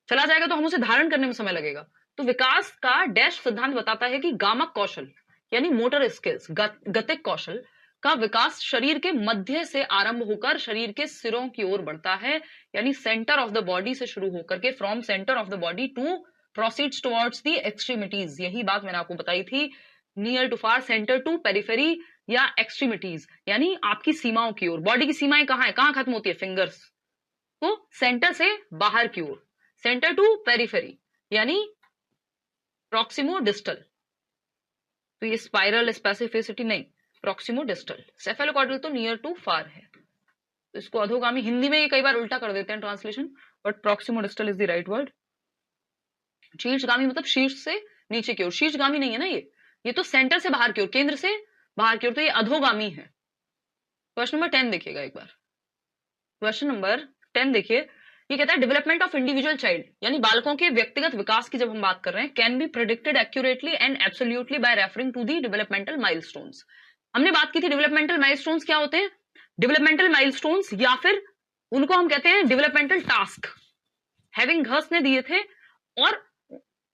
चला जाएगा तो हम उसे धारण करने में समय लगेगा। तो विकास का डैश सिद्धांत बताता है कि गामक कौशल यानी मोटर स्किल्स, गतिक कौशल का विकास शरीर के मध्य से आरंभ होकर शरीर के सिरों की ओर बढ़ता है, यानी सेंटर ऑफ द बॉडी से शुरू होकर के, from centre of the body to proceeds towards the extremities. यही बात मैंने आपको बताई थी, near to far, centre to periphery या एक्सट्रीमिटीज, यानी आपकी सीमाओं की ओर। बॉडी की सीमाएं कहाँ है, कहाँ खत्म होती है? फिंगर्स। तो सेंटर से बाहर की ओर, सेंटर टू पेरिफेरी, यानी प्रॉक्सिमो डिस्टल। तो ये स्पाइरल स्पेसिफिसिटी नहीं, प्रॉक्सिमो डिस्टल। सेफेलोकॉर्डल तो नियर टू फार है, तो इसको अधोगामी, हिंदी में ये कई बार उल्टा कर देते हैं translation, but proximodistal is the right word. शीर्षगामी मतलब शीर्ष से नीचे की ओर, शीर्षगामी नहीं है ना ये तो सेंटर से बाहर की ओर, केंद्र से बाहर की ओर, तो ये अधोगामी है। क्वेश्चन नंबर 10 देखिएगा एक बार। क्वेश्चन नंबर 10 देखिए, ये कहता है डेवलपमेंट ऑफ इंडिविजुअल चाइल्ड, यानी बालकों के व्यक्तिगत विकास की जब हम बात कर रहे हैं, can be predicted accurately and absolutely by referring to the developmental milestones. हमने बात की थी डेवलपमेंटल माइलस्टोन्स क्या होते हैं। डेवलपमेंटल माइलस्टोन्स या फिर उनको हम कहते हैं डेवलपमेंटल टास्क, हैविंग घर्स ने दिए थे। और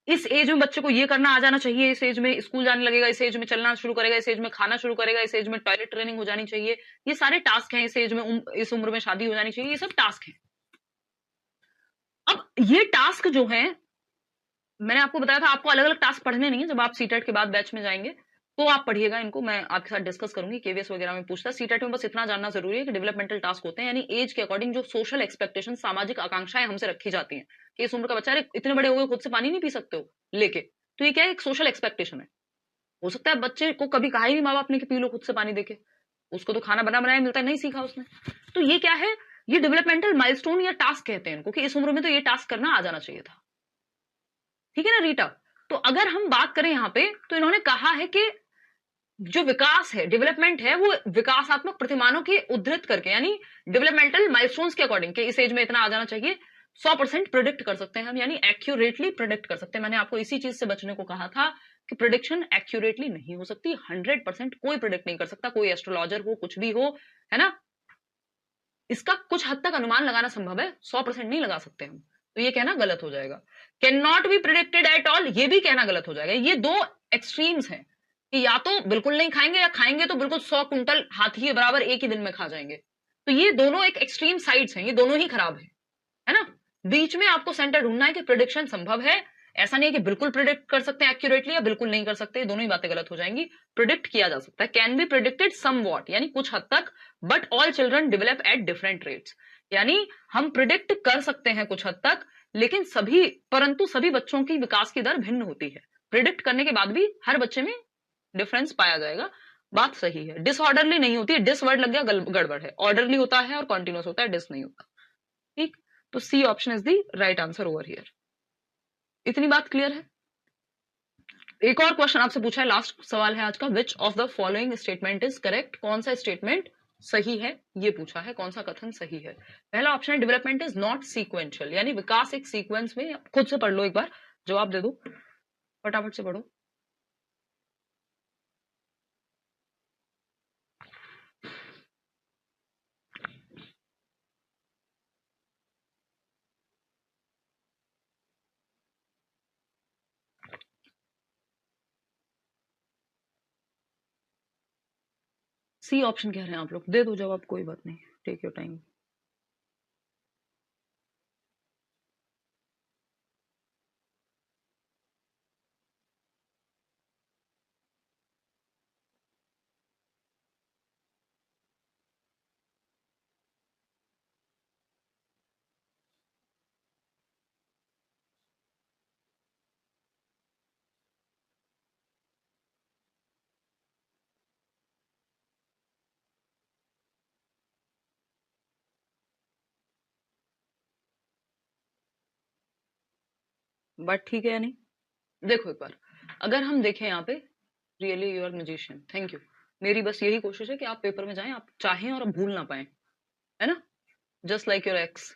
इस एज में बच्चे को ये करना आ जाना चाहिए, इस एज में स्कूल जाने लगेगा, इस एज में चलना शुरू करेगा, इस एज में खाना शुरू करेगा, इस एज में टॉयलेट ट्रेनिंग हो जानी चाहिए, ये सारे टास्क हैं। इस एज में इस उम्र में शादी हो जानी चाहिए, ये सब टास्क हैं। अब ये टास्क जो है, मैंने आपको बताया था आपको अलग अलग टास्क पढ़ने नहीं है। जब आप सीटेट के बाद बैच में जाएंगे तो आप पढ़िएगा इनको, मैं आपके साथ डिस्कस करूंगी। केवीएस वगैरह में पूछता, सीटेट में बस इतना जानना जरूरी है कि डेवलपमेंटल टास्क होते हैं, यानी एज के अकॉर्डिंग जो सोशल एक्सपेक्टेशन, सामाजिक आकांक्षाएं हमसे रखी जाती हैं कि इस उम्र का बच्चा, इतने बड़े हो गए खुद से पानी नहीं पी सकते हो लेके, तो ये क्या है, एक सोशल एक्सपेक्टेशन है। हो सकता है बच्चे को कभी कहा ही नहीं माँ बाप ने कि पी लो खुद से पानी देके, उसको तो खाना बना बनाया मिलता है, नहीं सीखा उसने। तो ये क्या है, ये डेवलपमेंटल माइलस्टोन या टास्क कहते हैं इनको, कि इस उम्र में तो ये टास्क करना आ जाना चाहिए था। ठीक है ना रीटा? तो अगर हम बात करें यहाँ पे, तो इन्होंने कहा है कि जो विकास है, डेवलपमेंट है, वो विकासात्मक प्रतिमानों की उद्धृत करके, यानी डेवलपमेंटल माइलस्टोन्स के अकॉर्डिंग, कि इस एज में इतना आ जाना चाहिए, 100% प्रिडिक्ट कर सकते हैं हम, यानी एक्यूरेटली प्रिडिक्ट कर सकते हैं। मैंने आपको इसी चीज से बचने को कहा था कि प्रिडिक्शन एक्यूरेटली नहीं हो सकती, 100% कोई प्रिडिक्ट नहीं कर सकता, कोई एस्ट्रोलॉजर हो, कुछ भी हो, है ना। इसका कुछ हद तक अनुमान लगाना संभव है, 100% नहीं लगा सकते हम। तो ये कहना गलत हो जाएगा। Can not be predicted at all, ये भी कहना गलत हो जाएगा। ये दो एक्सट्रीम्स हैं, कि या तो बिल्कुल नहीं खाएंगे, या खाएंगे तो बिल्कुल 100 कुंटल हाथी के बराबर एक ही दिन में खा जाएंगे। तो ये दोनों एक एक्सट्रीम साइड्स हैं, ये दोनों ही खराब है ना। बीच में आपको सेंटर ढूंढना है कि प्रिडिक्शन संभव है, ऐसा नहीं है कि बिल्कुल प्रिडिक्ट कर सकते हैं एक्यूरेटली, या बिल्कुल नहीं कर सकते, दोनों ही बातें गलत हो जाएंगी। प्रिडिक्ट किया जा सकता है, can be predicted somewhat, यानी कुछ हद तक, but all children develop at different rates, यानी हम प्रिडिक्ट कर सकते हैं कुछ हद तक, लेकिन परंतु सभी बच्चों की विकास की दर भिन्न होती है। प्रिडिक्ट करने के बाद भी हर बच्चे में डिफरेंस पाया जाएगा, बात सही है। डिसऑर्डरली नहीं होती है, डिस वर्ड लग गया, गड़बड़ है, ऑर्डरली होता है और कॉन्टिन्यूस होता है, डिस नहीं होता। ठीक, तो C option is the right answer over here. इतनी बात क्लियर है? एक और क्वेश्चन आपसे पूछा है, लास्ट सवाल है आज का, which of the following statement is correct, कौन सा स्टेटमेंट सही है, ये पूछा है, कौन सा कथन सही है। पहला ऑप्शन है डेवलपमेंट इज नॉट सीक्वेंशियल, यानी विकास एक सीक्वेंस में, खुद से पढ़ लो एक बार, जवाब दे दो, फटाफट से पढ़ो। सी ऑप्शन कह रहे हैं आप लोग, दे दो जवाब, कोई बात नहीं, टेक योर टाइम। बट ठीक है या नहीं? देखो एक बार, अगर हम देखें यहाँ पे, really you are musician, thank you. मेरी बस यही कोशिश है कि आप पेपर में जाएं, आप चाहें और भूल ना पाए, है ना, जस्ट लाइक योर एक्स।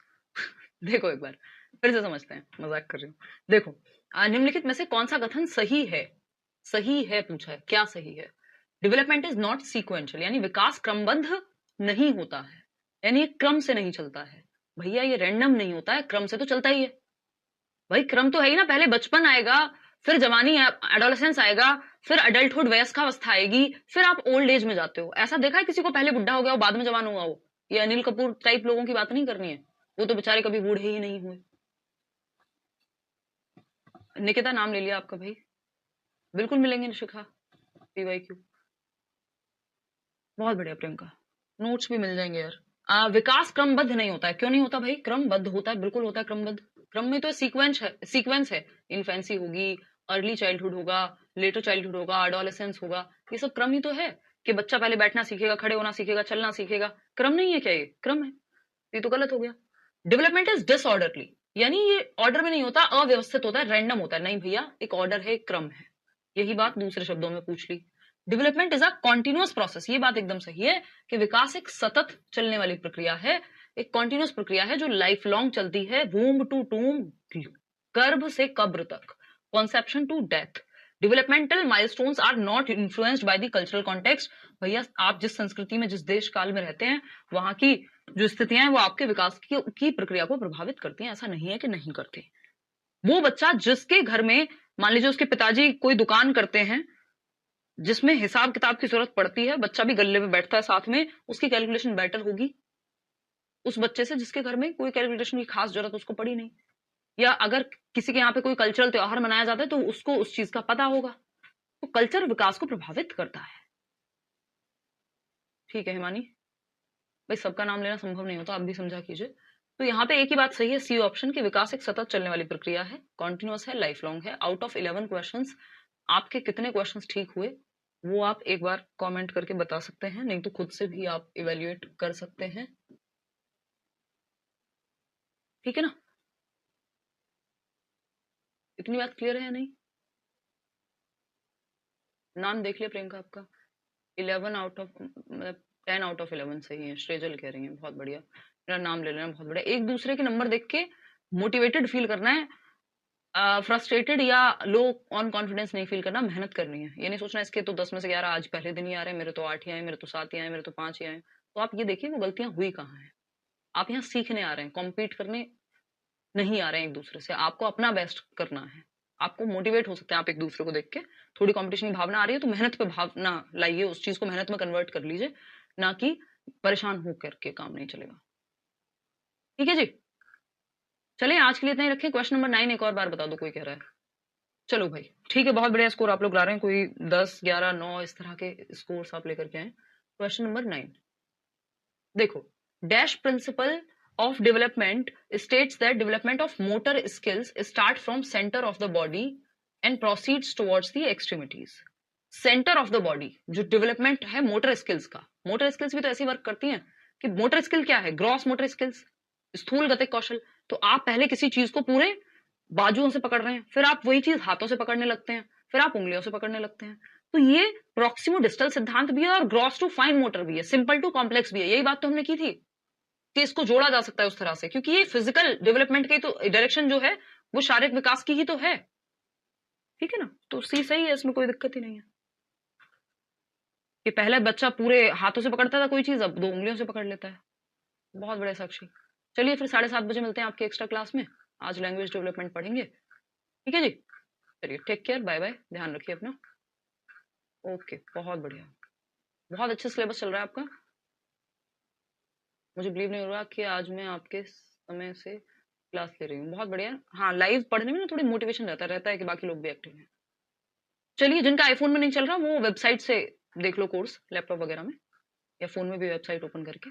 देखो एक बार फिर से समझते हैं, मजाक कर रही हूँ। देखो, निम्नलिखित में से कौन सा कथन सही है, सही है पूछा है, क्या सही है। डेवलपमेंट इज नॉट सीक्वेंशियल, यानी विकास क्रमबद्ध नहीं होता है, यानी ये क्रम से नहीं चलता है। भैया ये रैंडम नहीं होता है, क्रम से तो चलता ही है। भाई क्रम तो है ही ना, पहले बचपन आएगा, फिर जवानी एडोलेसेंस आएगा, फिर अडल्टहुड वयस्कावस्था आएगी, फिर आप ओल्ड एज में जाते हो। ऐसा देखा है किसी को पहले बुढ़ा हो गया हो बाद में जवान हुआ हो? ये अनिल कपूर टाइप लोगों की बात नहीं करनी है, वो तो बेचारे कभी बूढ़े ही नहीं हुए। निकिता नाम ले लिया आपका भाई, बिल्कुल मिलेंगे निशिखा, पीवाईक्यू, बहुत बढ़िया प्रियंका, नोट्स भी मिल जाएंगे यार। विकास क्रमबद्ध नहीं होता है, क्यों नहीं होता भाई? क्रमबद्ध होता है, बिल्कुल होता है क्रमबद्ध। क्रम में तो सीक्वेंस है, इन्फेंसी होगी, अर्ली चाइल्डहुड होगा, लेटर चाइल्डहुड होगा, एडोलेसेंस होगा, ये सब क्रम ही तो है, कि बच्चा पहले बैठना सीखेगा, खड़े होना सीखेगा, चलना सीखेगा। क्रम नहीं है क्या? ये क्रम है, ये तो गलत हो गया। डेवलपमेंट इज डिसऑर्डरली, यानी ये ऑर्डर में नहीं होता, अव्यवस्थित होता है, रैंडम होता है। नहीं भैया, एक ऑर्डर है, एक क्रम है, यही बात दूसरे शब्दों में पूछ ली। Development is a continuous process, ये बात एकदम सही है कि विकास एक सतत चलने वाली प्रक्रिया है, एक कॉन्टिन्यूअस प्रक्रिया है जो लाइफ लॉन्ग चलती है, वूम्ब टू टूम, गर्भ से कब्र तक, conception to death. Developmental milestones are not influenced by the cultural context. भैया आप जिस संस्कृति में, जिस देश काल में रहते हैं, वहां की जो स्थितियां हैं वो आपके विकास की प्रक्रिया को प्रभावित करती हैं, ऐसा नहीं है कि नहीं करती। वो बच्चा जिसके घर में, मान लीजिए उसके पिताजी कोई दुकान करते हैं जिसमें हिसाब किताब की जरूरत पड़ती है, बच्चा भी गल्ले में बैठता है साथ में, उसकी कैलकुलेशन बेटर होगी उस बच्चे से जिसके घर में कोई कैलकुलेशन की खास जरूरत उसको पड़ी नहीं। या अगर किसी के यहाँ पे कोई कल्चरल त्योहार मनाया जाता है तो उसको उस चीज का पता होगा। तो कल्चर विकास को प्रभावित करता है। ठीक है हिमानी भाई, सबका नाम लेना संभव नहीं होता, आप भी समझा कीजिए। तो यहाँ पे एक ही बात सही है, सी ऑप्शन की, विकास एक सतत चलने वाली प्रक्रिया है, कॉन्टिन्यूअस है, लाइफ लॉन्ग है। आउट ऑफ 11 क्वेश्चंस आपके कितने क्वेश्चंस ठीक हुए वो आप एक बार कमेंट करके बता सकते हैं, नहीं तो खुद से भी आप इवेल्युएट कर सकते हैं। ठीक है ना? इतनी बात क्लियर है या नहीं? नाम देख लिया प्रियंका आपका? 11 आउट ऑफ मतलब 10 आउट ऑफ 11 सही है, श्रेजल कह रही है, बहुत बढ़िया। मेरा नाम ले लेना, बहुत बढ़िया। एक दूसरे के नंबर देख के मोटिवेटेड फील करना है, फ्रस्ट्रेटेड या लो ऑन कॉन्फिडेंस नहीं फील करना, मेहनत करनी है। ये नहीं सोचना इसके तो 10 में से 11 आज पहले दिन ही आ रहे हैं, मेरे तो 8 ही आए, मेरे तो 7 ही आए, मेरे तो 5 ही आए। तो आप ये देखिए वो गलतियां हुई कहाँ हैं। आप यहाँ सीखने आ रहे हैं, कॉम्पीट करने नहीं आ रहे हैं एक दूसरे से। आपको अपना बेस्ट करना है, आपको मोटिवेट हो सकते हैं आप एक दूसरे को देख के। थोड़ी कंपटीशन की भावना आ रही है तो मेहनत पे भावना लाइए, उस चीज को मेहनत में कन्वर्ट कर लीजिए, ना कि परेशान होकर के काम नहीं चलेगा। ठीक है जी, चलिए आज के लिए इतना ही रखें। क्वेश्चन नंबर 9 एक और बार बता दो, कोई कह रहा है। चलो भाई ठीक है, बहुत बढ़िया स्कोर आप लोग ला रहे हैं, कोई 10 11 9 इस तरह के स्कोर्स आप लेकर के आए। क्वेश्चन नंबर 9 देखो, dash principle of development states that development of motor skills start from center of the body and proceeds towards the extremities. Center of the body जो development है motor skills का, motor skills भी तो ऐसी work करती हैं कि motor skill क्या है, gross motor skills, स्थूल गतिक कौशल। तो आप पहले किसी चीज को पूरे बाजुओं से पकड़ रहे हैं, फिर आप वही चीज हाथों से पकड़ने लगते हैं, फिर आप उंगलियों से पकड़ने लगते हैं। तो ये प्रोक्सिमो डिस्टल सिद्धांत भी है और ग्रॉस टू फाइन मोटर भी है, सिंपल टू कॉम्प्लेक्स भी है। यही बात तो हमने की थी कि इसको जोड़ा जा सकता है उस तरह से, क्योंकि ये फिजिकल डेवलपमेंट की तो डायरेक्शन जो है वो शारीरिक विकास की ही तो है। ठीक है ना? तो सी सही है, इसमें कोई दिक्कत ही नहीं है कि पहले बच्चा पूरे हाथों से पकड़ता था कोई चीज, अब 2 उंगलियों से पकड़ लेता है। बहुत बड़े साक्षी। चलिए फिर 7:30 बजे मिलते हैं आपके एक्स्ट्रा क्लास में, आज लैंग्वेज डेवलपमेंट पढ़ेंगे। ठीक है जी, चलिए टेक केयर, बाय बाय, ध्यान रखिए अपना। ओके, बहुत बढ़िया, बहुत अच्छा सिलेबस चल रहा है आपका। मुझे बिलीव नहीं हो रहा कि आज मैं आपके समय से क्लास ले रही हूँ, बहुत बढ़िया। हाँ, लाइव पढ़ने में ना थोड़ी मोटिवेशन रहता है कि बाकी लोग भी एक्टिव हैं। चलिए, जिनका आईफोन में नहीं चल रहा वो वेबसाइट से देख लो कोर्स, लैपटॉप वगैरह में, या फोन में भी वेबसाइट ओपन करके।